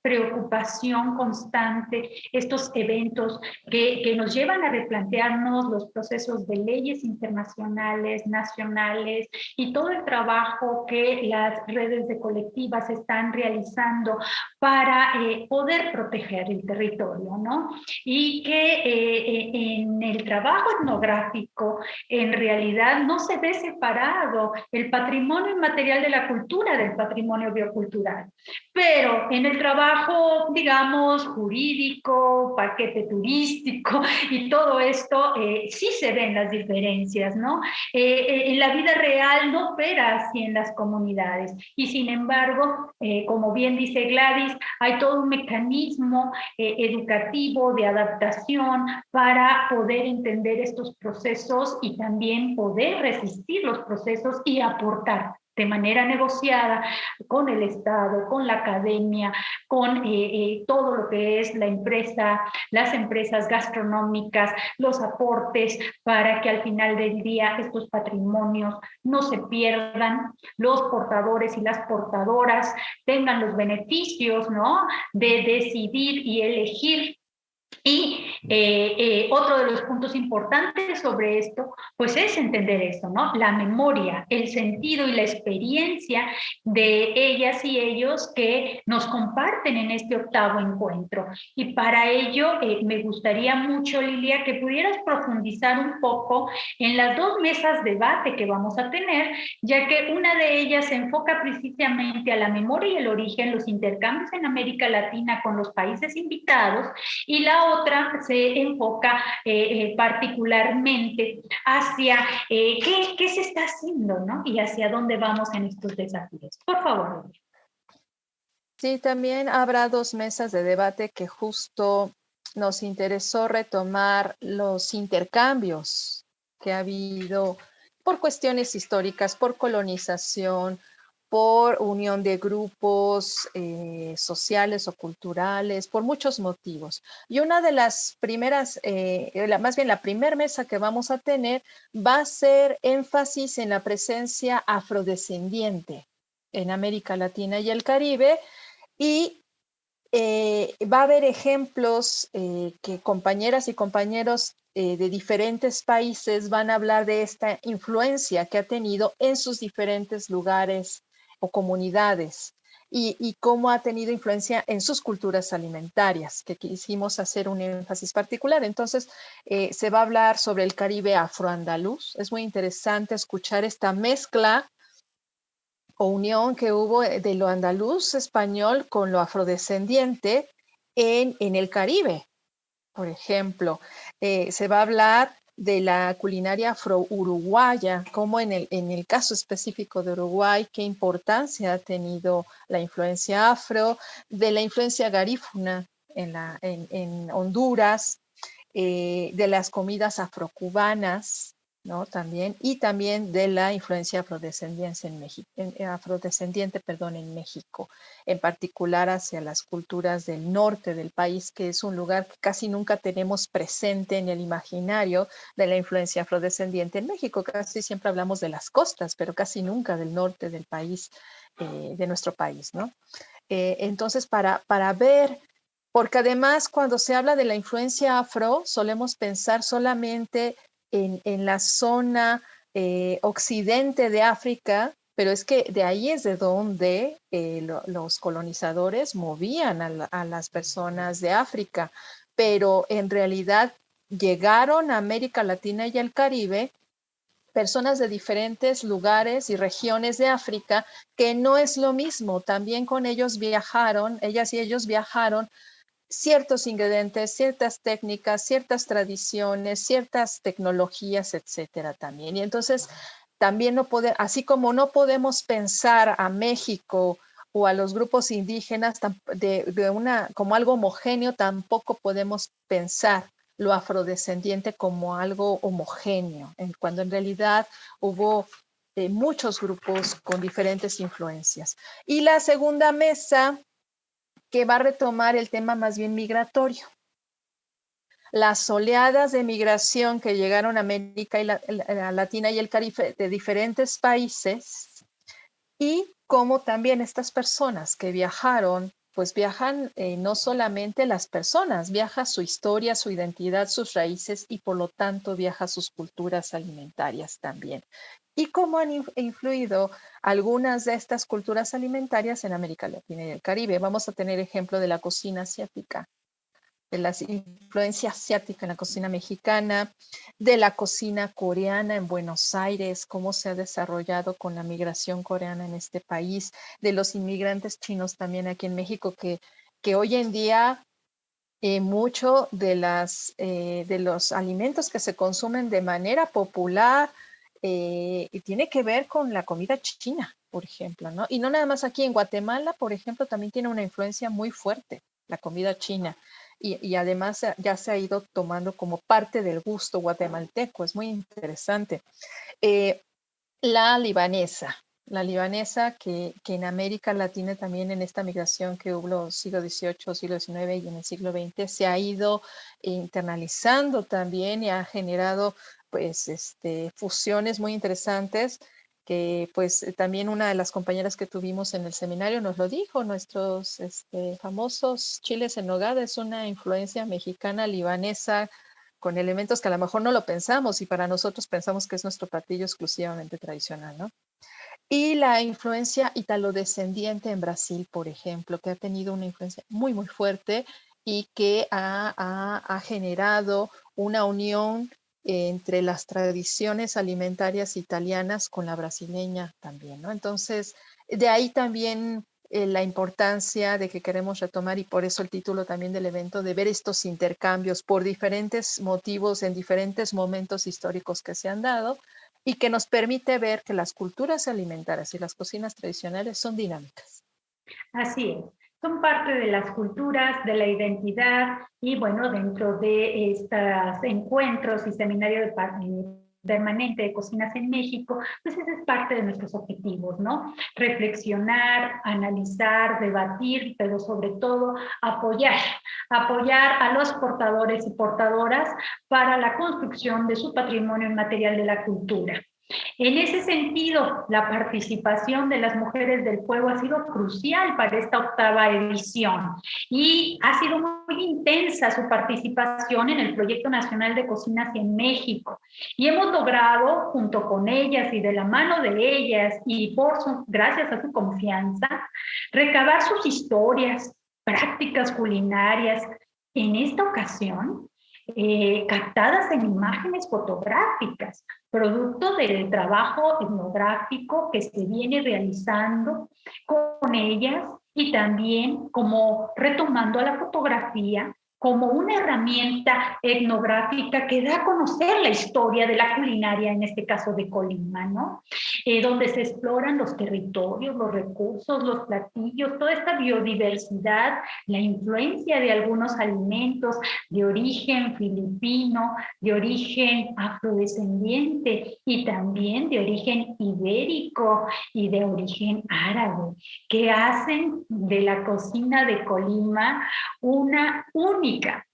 preocupación constante, estos eventos que nos llevan a replantearnos los procesos de leyes internacionales, nacionales y todo el trabajo que las redes de colectivas están realizando para poder proteger el territorio, ¿no? Y que en el trabajo etnográfico en realidad no se ve separado el patrimonio inmaterial de la cultura del patrimonio biocultural. Pero en el trabajo, digamos, jurídico, paquete turístico y todo esto, sí se ven las diferencias, ¿no? En la vida real no opera así en las comunidades. Y sin embargo, como bien dice Gladys, hay todo un mecanismo educativo de adaptación para poder entender estos procesos y también poder resistir los procesos y aportar de manera negociada con el Estado, con la academia, con todo lo que es la empresa, las empresas gastronómicas, los aportes para que al final del día estos patrimonios no se pierdan, los portadores y las portadoras tengan los beneficios, ¿no?, de decidir y elegir. Y otro de los puntos importantes sobre esto, pues es entender esto, ¿no? La memoria, el sentido y la experiencia de ellas y ellos que nos comparten en este octavo encuentro. Y para ello me gustaría mucho, Lilia, que pudieras profundizar un poco en las dos mesas de debate que vamos a tener, ya que una de ellas se enfoca precisamente a la memoria y el origen, los intercambios en América Latina con los países invitados, y la otra se enfoca particularmente hacia qué se está haciendo, ¿no? Y hacia dónde vamos en estos desafíos. Por favor. Sí, también habrá dos mesas de debate que justo nos interesó retomar los intercambios que ha habido por cuestiones históricas, por colonización, por unión de grupos sociales o culturales, por muchos motivos. Y una de las primeras, más bien la primera mesa que vamos a tener va a ser énfasis en la presencia afrodescendiente en América Latina y el Caribe, y va a haber ejemplos que compañeras y compañeros de diferentes países van a hablar de esta influencia que ha tenido en sus diferentes lugares o comunidades y cómo ha tenido influencia en sus culturas alimentarias, que quisimos hacer un énfasis particular. Entonces, se va a hablar sobre el Caribe afroandaluz. Es muy interesante escuchar esta mezcla o unión que hubo de lo andaluz español con lo afrodescendiente en el Caribe. Por ejemplo, se va a hablar de la culinaria afro-uruguaya, como en el caso específico de Uruguay, qué importancia ha tenido la influencia afro, de la influencia garífuna en Honduras, de las comidas afrocubanas, ¿no? También, y también de la influencia afrodescendiente en México, en México, en particular hacia las culturas del norte del país, que es un lugar que casi nunca tenemos presente en el imaginario de la influencia afrodescendiente en México. Casi siempre hablamos de las costas, pero casi nunca del norte del país, de nuestro país, ¿no? Entonces, para ver, porque además cuando se habla de la influencia afro, solemos pensar solamente en la zona occidente de África, pero es que de ahí es de donde los colonizadores movían a las personas de África, pero en realidad llegaron a América Latina y al Caribe personas de diferentes lugares y regiones de África, que no es lo mismo. También con ellos viajaron, ellas y ellos viajaron ciertos ingredientes, ciertas técnicas, ciertas tradiciones, ciertas tecnologías, etcétera también. Y entonces también así como no podemos pensar a México o a los grupos indígenas como algo homogéneo, tampoco podemos pensar lo afrodescendiente como algo homogéneo, cuando en realidad hubo muchos grupos con diferentes influencias. Y la segunda mesa, que va a retomar el tema más bien migratorio. Las oleadas de migración que llegaron a América Latina y el Caribe de diferentes países, y cómo también estas personas que viajaron, pues viajan no solamente las personas, viaja su historia, su identidad, sus raíces, y por lo tanto viaja sus culturas alimentarias también. Y cómo han influido algunas de estas culturas alimentarias en América Latina y el Caribe. Vamos a tener ejemplo de la cocina asiática, de la influencia asiática en la cocina mexicana, de la cocina coreana en Buenos Aires, cómo se ha desarrollado con la migración coreana en este país, de los inmigrantes chinos también aquí en México, que hoy en día mucho de los alimentos que se consumen de manera popular y tiene que ver con la comida china, por ejemplo, ¿no? Y no nada más aquí en Guatemala, por ejemplo, también tiene una influencia muy fuerte la comida china. Y además ya se ha ido tomando como parte del gusto guatemalteco. Es muy interesante. La libanesa que en América Latina también, en esta migración que hubo siglo XVIII, siglo XIX y en el siglo XX, se ha ido internalizando también y ha generado pues fusiones muy interesantes, que pues también una de las compañeras que tuvimos en el seminario nos lo dijo: nuestros famosos chiles en nogada es una influencia mexicana libanesa con elementos que a lo mejor no lo pensamos, y para nosotros pensamos que es nuestro platillo exclusivamente tradicional, ¿no? Y la influencia italodescendiente en Brasil, por ejemplo, que ha tenido una influencia muy, muy fuerte y que ha generado una unión entre las tradiciones alimentarias italianas con la brasileña también, ¿no? Entonces, de ahí también la importancia de que queremos retomar, y por eso el título también del evento, de ver estos intercambios por diferentes motivos en diferentes momentos históricos que se han dado, y que nos permite ver que las culturas alimentarias y las cocinas tradicionales son dinámicas. Así es, son parte de las culturas, de la identidad, y bueno, dentro de estos encuentros y seminarios permanente de cocinas en México, pues ese es parte de nuestros objetivos, ¿no? Reflexionar, analizar, debatir, pero sobre todo apoyar a los portadores y portadoras para la construcción de su patrimonio inmaterial de la cultura. En ese sentido, la participación de las mujeres del fuego ha sido crucial para esta octava edición, y ha sido muy intensa su participación en el Proyecto Nacional de Cocinas en México, y hemos logrado, junto con ellas y de la mano de ellas y gracias a su confianza, recabar sus historias, prácticas culinarias, en esta ocasión captadas en imágenes fotográficas, producto del trabajo etnográfico que se viene realizando con ellas y también como retomando a la fotografía como una herramienta etnográfica que da a conocer la historia de la culinaria, en este caso de Colima, ¿no? Donde se exploran los territorios, los recursos, los platillos, toda esta biodiversidad, la influencia de algunos alimentos de origen filipino, de origen afrodescendiente y también de origen ibérico y de origen árabe, que hacen de la cocina de Colima una única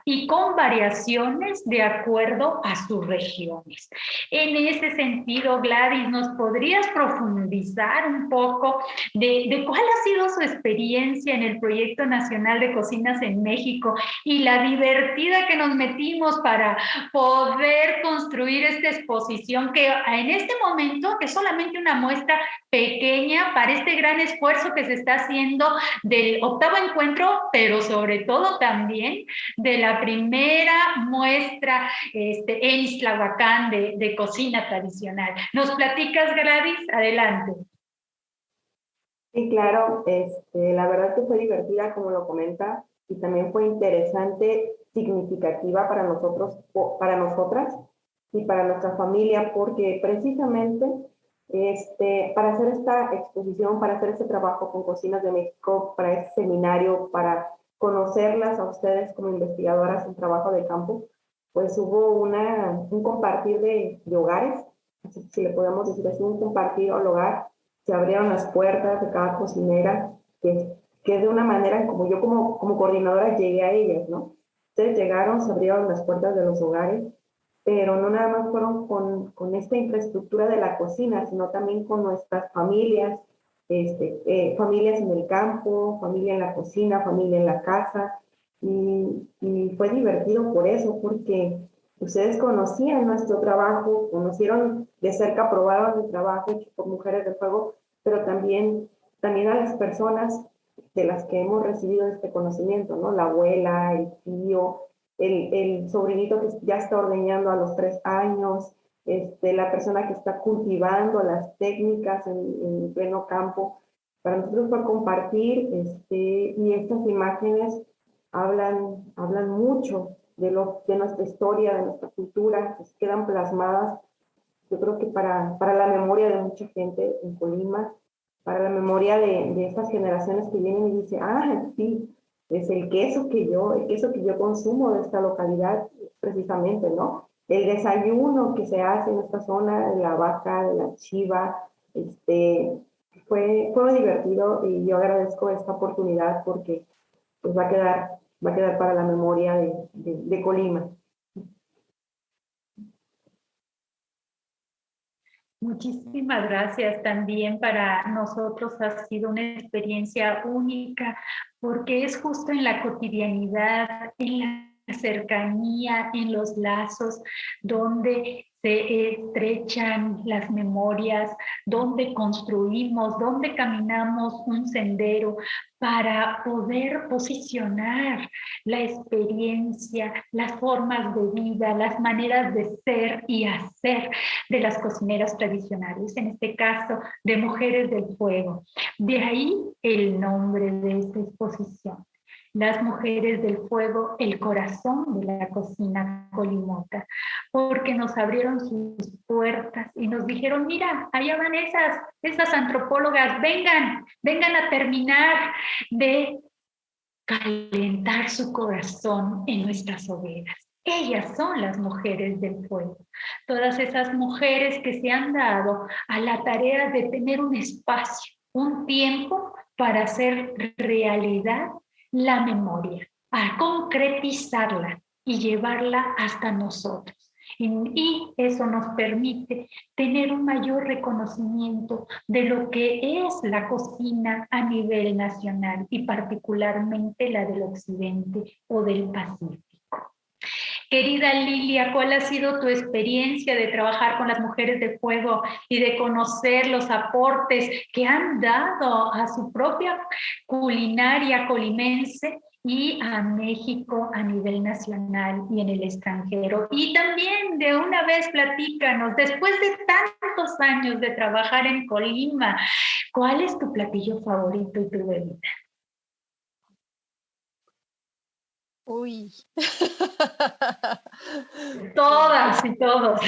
y con variaciones de acuerdo a sus regiones. En ese sentido, Gladys, ¿nos podrías profundizar un poco de cuál ha sido su experiencia en el Proyecto Nacional de Cocinas en México y la divertida que nos metimos para poder construir esta exposición que en este momento es solamente una muestra pequeña para este gran esfuerzo que se está haciendo del 8º encuentro, pero sobre todo también de la primera muestra en Ixtlahuacán de cocina tradicional? ¿Nos platicas, Gladys? Adelante. Sí, claro, la verdad que fue divertida, como lo comenta, y también fue interesante, significativa para nosotros, para nosotras y para nuestra familia, porque precisamente para hacer esta exposición, para hacer este trabajo con Cocinas de México, para este seminario, para conocerlas a ustedes como investigadoras en trabajo de campo, pues hubo un compartir de hogares, si le podemos decir así, un compartir al hogar. Se abrieron las puertas de cada cocinera, que de una manera como yo como coordinadora llegué a ellas, ¿no? Ustedes llegaron, se abrieron las puertas de los hogares, pero no nada más fueron con esta infraestructura de la cocina, sino también con nuestras familias, familias en el campo, familia en la cocina, familia en la casa, y fue divertido por eso, porque ustedes conocían nuestro trabajo, conocieron de cerca, probaron el trabajo hecho por Mujeres del Fuego, pero también a las personas de las que hemos recibido este conocimiento, ¿no? La abuela, el tío, el sobrinito que ya está ordeñando a los 3 años, la persona que está cultivando las técnicas en pleno campo. Para nosotros fue compartir, y estas imágenes hablan mucho de nuestra historia, de nuestra cultura, pues quedan plasmadas, yo creo que para la memoria de mucha gente en Colima, para la memoria de estas generaciones que vienen y dicen, sí, es el queso que yo consumo de esta localidad, precisamente, ¿no? El desayuno que se hace en esta zona de la vaca, de la chiva, fue muy divertido, y yo agradezco esta oportunidad porque pues va a quedar para la memoria de Colima. Muchísimas gracias. También para nosotros ha sido una experiencia única porque es justo en la cotidianidad, en la cercanía, en los lazos, donde se estrechan las memorias, donde construimos, donde caminamos un sendero para poder posicionar la experiencia, las formas de vida, las maneras de ser y hacer de las cocineras tradicionales, en este caso de Mujeres del Fuego. De ahí el nombre de esta exposición. Las Mujeres del Fuego, el corazón de la cocina colimota, porque nos abrieron sus puertas y nos dijeron, mira, allá van esas antropólogas, vengan a terminar de calentar su corazón en nuestras hogueras. Ellas son las Mujeres del Fuego, todas esas mujeres que se han dado a la tarea de tener un espacio, un tiempo para hacer realidad la memoria, a concretizarla y llevarla hasta nosotros. Y eso nos permite tener un mayor reconocimiento de lo que es la cocina a nivel nacional y particularmente la del occidente o del Pacífico. Querida Lilia, ¿cuál ha sido tu experiencia de trabajar con las Mujeres de Fuego y de conocer los aportes que han dado a su propia culinaria colimense y a México a nivel nacional y en el extranjero? Y también de una vez platícanos, después de tantos años de trabajar en Colima, ¿cuál es tu platillo favorito y tu bebida? Uy. Todas y todos.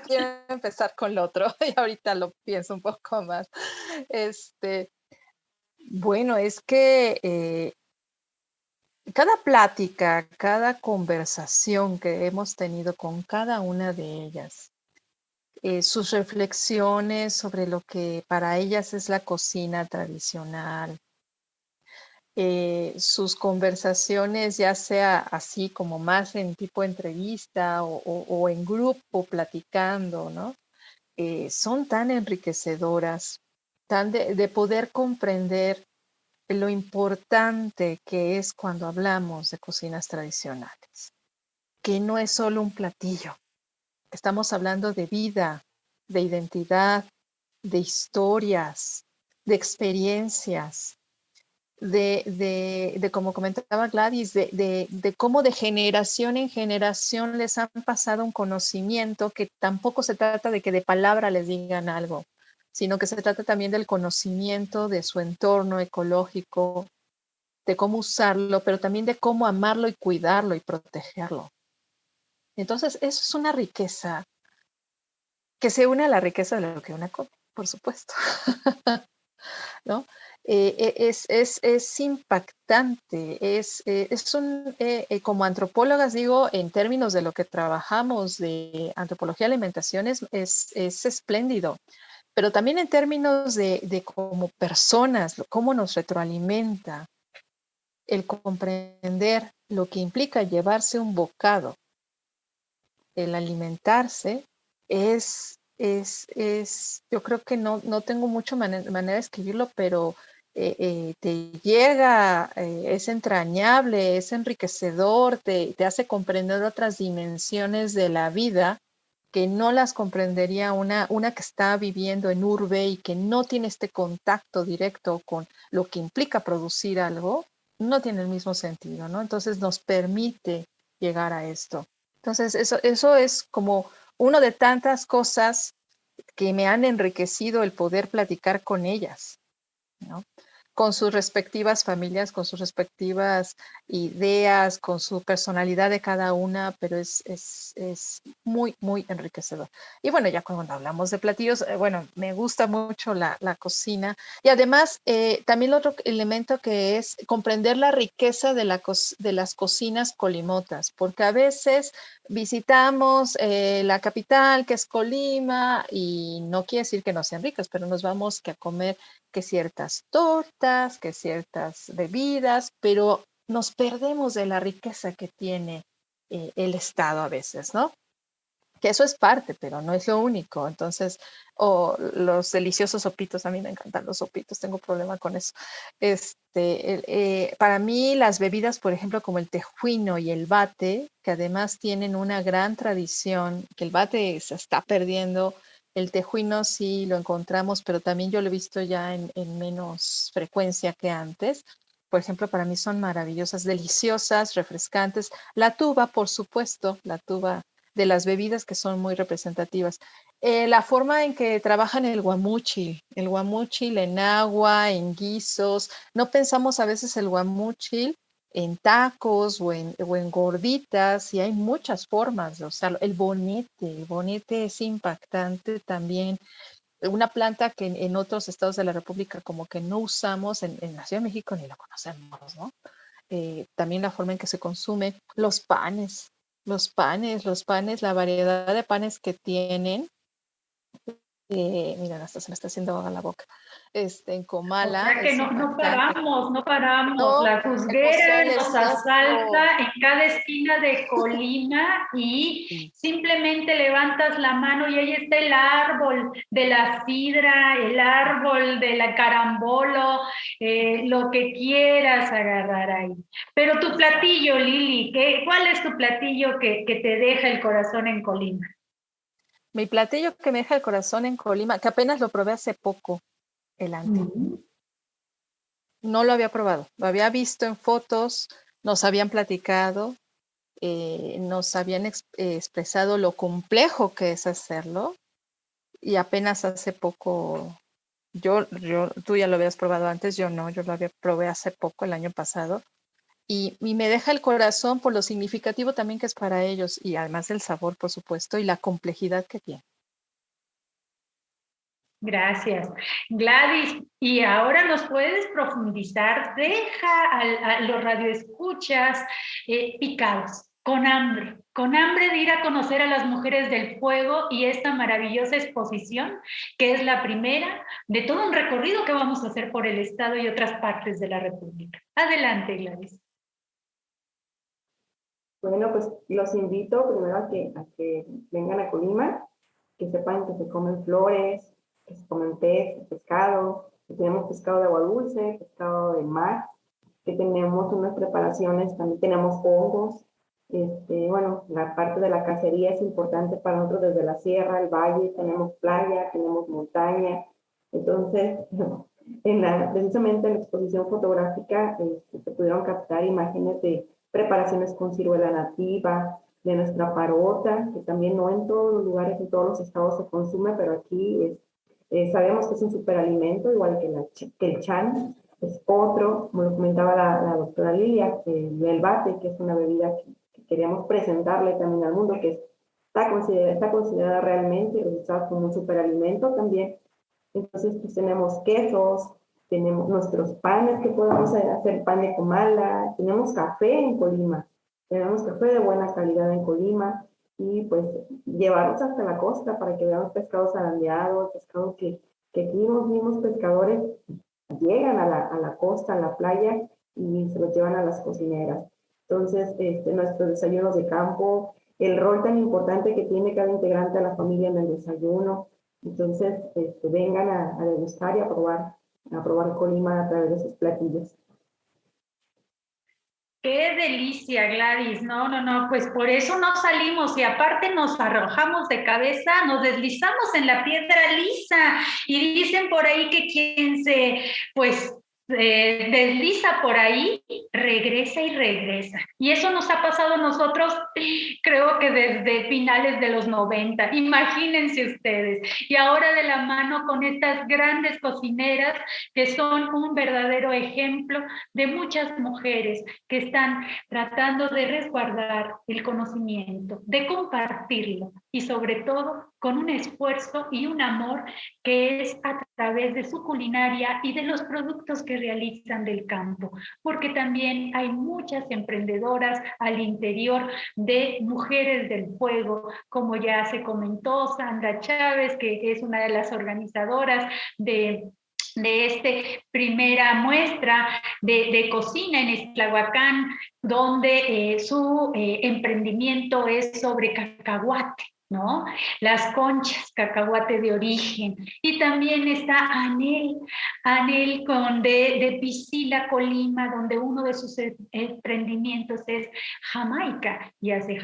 Quiero empezar con lo otro y ahorita lo pienso un poco más. Este, bueno, es que cada plática, cada conversación que hemos tenido con cada una de ellas, sus reflexiones sobre lo que para ellas es la cocina tradicional, sus conversaciones, ya sea así como más en tipo entrevista o en grupo platicando, ¿no? Son tan enriquecedoras, tan de poder comprender lo importante que es cuando hablamos de cocinas tradicionales, que no es solo un platillo, estamos hablando de vida, de identidad, de historias, de experiencias, como comentaba Gladys, de cómo de generación en generación les han pasado un conocimiento que tampoco se trata de que de palabra les digan algo, sino que se trata también del conocimiento de su entorno ecológico, de cómo usarlo, pero también de cómo amarlo y cuidarlo y protegerlo. Entonces, eso es una riqueza que se une a la riqueza de lo que una come, por supuesto. ¿No? Es impactante, como antropólogas digo, en términos de lo que trabajamos de antropología de alimentaciones, es espléndido, pero también en términos de como personas, cómo nos retroalimenta el comprender lo que implica llevarse un bocado, el alimentarse, yo creo que no tengo mucho manera de escribirlo, pero te llega, es entrañable, es enriquecedor, te hace comprender otras dimensiones de la vida que no las comprendería una que está viviendo en urbe y que no tiene este contacto directo con lo que implica producir algo, no tiene el mismo sentido, ¿no? Entonces nos permite llegar a esto. Entonces eso es como uno de tantas cosas que me han enriquecido el poder platicar con ellas, ¿no? Con sus respectivas familias, con sus respectivas ideas, con su personalidad de cada una, pero es muy, muy enriquecedor. Y bueno, ya cuando hablamos de platillos, bueno, me gusta mucho la cocina y además también otro elemento que es comprender la riqueza de las cocinas colimotas, porque a veces visitamos la capital, que es Colima, y no quiere decir que no sean ricas, pero nos vamos que a comer que ciertas tortas, que ciertas bebidas, pero nos perdemos de la riqueza que tiene el Estado a veces, ¿no? Que eso es parte, pero no es lo único. Entonces, los deliciosos sopitos, a mí me encantan los sopitos, tengo problema con eso. Para mí, las bebidas, por ejemplo, como el tejuino y el bate, que además tienen una gran tradición, que el bate se está perdiendo. El tejuino sí lo encontramos, pero también yo lo he visto ya en menos frecuencia que antes. Por ejemplo, para mí son maravillosas, deliciosas, refrescantes. La tuba, por supuesto, la tuba de las bebidas que son muy representativas. La forma en que trabajan el guamúchil en agua, en guisos. No pensamos a veces el guamúchil en tacos o en gorditas, y hay muchas formas de usarlo. El bonete es impactante también. Una planta que en otros estados de la República como que no usamos, en la Ciudad de México ni la conocemos, ¿no? También la forma en que se consume. Los panes, la variedad de panes que tienen. Miren, hasta se me está haciendo agua la boca. En O Comala sea que es no impactante. paramos. No, La el juzguera pozole es nos otro. asalta en cada esquina de Colima y Sí. simplemente levantas la mano y ahí está el árbol de la sidra, el árbol de la carambolo, lo que quieras agarrar ahí. Pero tu platillo, Lili, ¿cuál es tu platillo que te deja el corazón en Colima? Mi platillo que me deja el corazón en Colima, que apenas lo probé hace poco, el ante. no lo había probado. Lo había visto en fotos, nos habían platicado, nos habían expresado lo complejo que es hacerlo y apenas hace poco, tú ya lo habías probado antes, yo no, yo lo había probé hace poco, el año pasado, y me deja el corazón por lo significativo también que es para ellos y además del sabor, por supuesto, y la complejidad que tiene. Gracias. Gladys, y ahora nos puedes profundizar, deja a los radioescuchas picados, con hambre de ir a conocer a las mujeres del fuego y esta maravillosa exposición, que es la primera de todo un recorrido que vamos a hacer por el Estado y otras partes de la República. Adelante, Gladys. Bueno, pues los invito primero a que vengan a Colima, que sepan que se comen flores, que se comen pez, pescado, que tenemos pescado de agua dulce, pescado de mar, que tenemos unas preparaciones, también tenemos hongos. Bueno, la parte de la cacería es importante para nosotros desde la sierra, el valle, tenemos playa, tenemos montaña. Entonces, precisamente en la exposición fotográfica se pudieron captar imágenes de preparaciones con ciruela nativa, de nuestra parota, que también no en todos los lugares, en todos los estados se consume, pero aquí sabemos que es un superalimento, igual que el chan, es otro, como lo comentaba la doctora Lilia, el bate, que es una bebida que queríamos presentarle también al mundo, que está considerada realmente y registrada como un superalimento también. Entonces, pues tenemos quesos, tenemos nuestros panes que podemos hacer pan de comala, tenemos café en Colima, tenemos café de buena calidad en Colima y pues llevarlos hasta la costa para que veamos pescados zarandeados, pescados que aquí los mismos pescadores llegan a la costa, a la playa y se los llevan a las cocineras. Entonces, nuestros desayunos de campo, el rol tan importante que tiene cada integrante de la familia en el desayuno. Entonces, vengan a degustar y a probar Colima a través de sus platillos. ¡Qué delicia, Gladys! No, pues por eso no salimos y aparte nos arrojamos de cabeza, nos deslizamos en la piedra lisa y dicen por ahí que quien pues, desliza por ahí, regresa y regresa. Y eso nos ha pasado a nosotros, creo que desde finales de los 90. Imagínense ustedes. Y ahora de la mano con estas grandes cocineras que son un verdadero ejemplo de muchas mujeres que están tratando de resguardar el conocimiento, de compartirlo y sobre todo con un esfuerzo y un amor que es a través de su culinaria y de los productos que realizan del campo, porque también hay muchas emprendedoras al interior de Mujeres del Fuego, como ya se comentó Sandra Chávez, que es una de las organizadoras de esta primera muestra de cocina en Ixtlahuacán, donde su emprendimiento es sobre cacahuate, ¿no? Las conchas, cacahuate de origen. Y también está Anel de Piscila, Colima, donde uno de sus emprendimientos es Jamaica y hace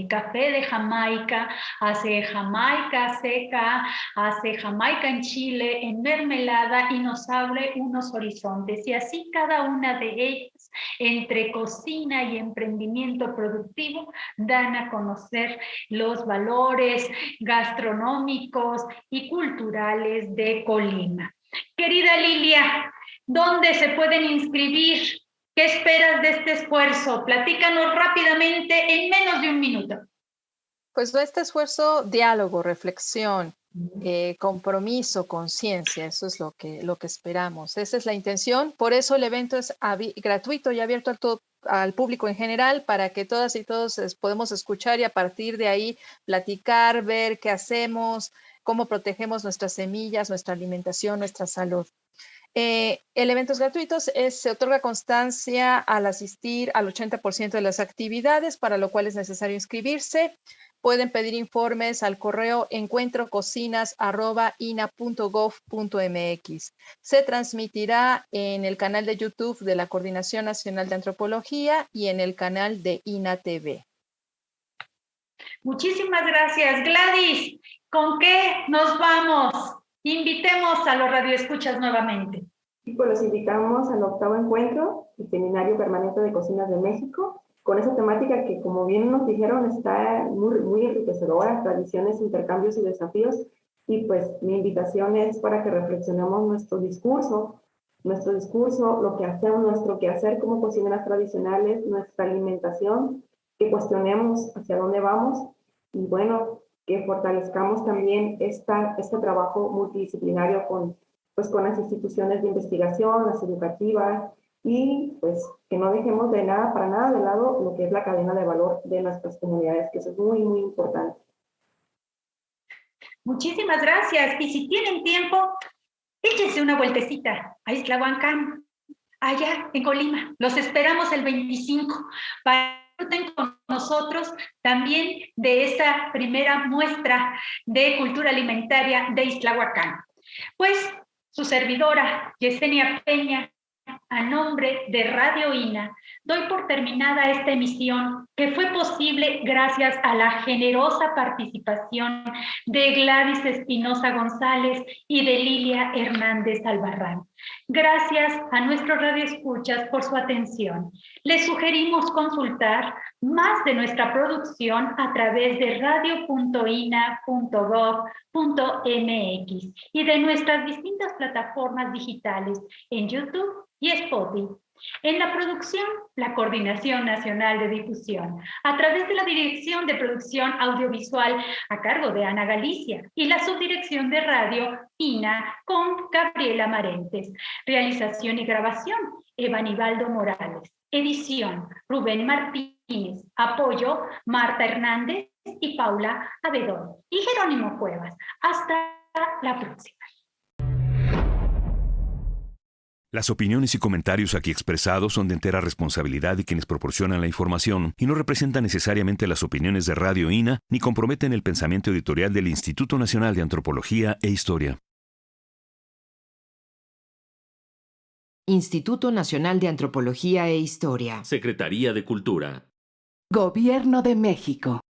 café de Jamaica, hace Jamaica seca, hace Jamaica en Chile, en mermelada y nos abre unos horizontes. Y así cada una de ellas, entre cocina y emprendimiento productivo, dan a conocer los valores gastronómicos y culturales de Colima. Querida Lilia, ¿dónde se pueden inscribir? ¿Qué esperas de este esfuerzo? Platícanos rápidamente en menos de un minuto. Pues este esfuerzo, diálogo, reflexión, compromiso, conciencia, eso es lo que esperamos. Esa es la intención. Por eso el evento es gratuito y abierto al público en general para que todas y todos podemos escuchar y a partir de ahí platicar, ver qué hacemos, cómo protegemos nuestras semillas, nuestra alimentación, nuestra salud. El evento es gratuito, se otorga constancia al asistir al 80% de las actividades, para lo cual es necesario inscribirse. Pueden pedir informes al correo encuentrococinas@ina.gov.mx. Se transmitirá en el canal de YouTube de la Coordinación Nacional de Antropología y en el canal de INA TV. Muchísimas gracias, Gladys. ¿Con qué nos vamos? Invitemos a los radioescuchas nuevamente. Y pues los invitamos al 8º encuentro, el Seminario Permanente de Cocinas de México, con esa temática que, como bien nos dijeron, está muy, muy enriquecedora, tradiciones, intercambios y desafíos. Y pues mi invitación es para que reflexionemos nuestro discurso, lo que hacemos, nuestro quehacer como cocineras tradicionales, nuestra alimentación, que cuestionemos hacia dónde vamos y bueno, que fortalezcamos también este trabajo multidisciplinario con las instituciones de investigación, las educativas, y pues que no dejemos para nada de lado lo que es la cadena de valor de nuestras comunidades, que eso es muy, muy importante. Muchísimas gracias. Y si tienen tiempo, échense una vueltecita a Ixtlahuacán, allá en Colima. Los esperamos el 25 para que disfruten con nosotros también de esa primera muestra de cultura alimentaria de Ixtlahuacán. Pues su servidora, Yesenia Peña, a nombre de Radio INA, doy por terminada esta emisión que fue posible gracias a la generosa participación de Gladys Espinosa González y de Lilia Hernández Albarrán. Gracias a nuestros radioescuchas por su atención. Les sugerimos consultar más de nuestra producción a través de radio.ina.gov.mx y de nuestras distintas plataformas digitales en YouTube y Spotify. En la producción, la Coordinación Nacional de Difusión, a través de la Dirección de Producción Audiovisual a cargo de Ana Galicia y la Subdirección de Radio INA con Gabriela Marentes. Realización y grabación, Eva Nivaldo Morales. Edición, Rubén Martínez. Apoyo, Marta Hernández y Paula Abedón. Y Jerónimo Cuevas. Hasta la próxima. Las opiniones y comentarios aquí expresados son de entera responsabilidad de quienes proporcionan la información y no representan necesariamente las opiniones de Radio INA ni comprometen el pensamiento editorial del Instituto Nacional de Antropología e Historia. Instituto Nacional de Antropología e Historia. Secretaría de Cultura. Gobierno de México.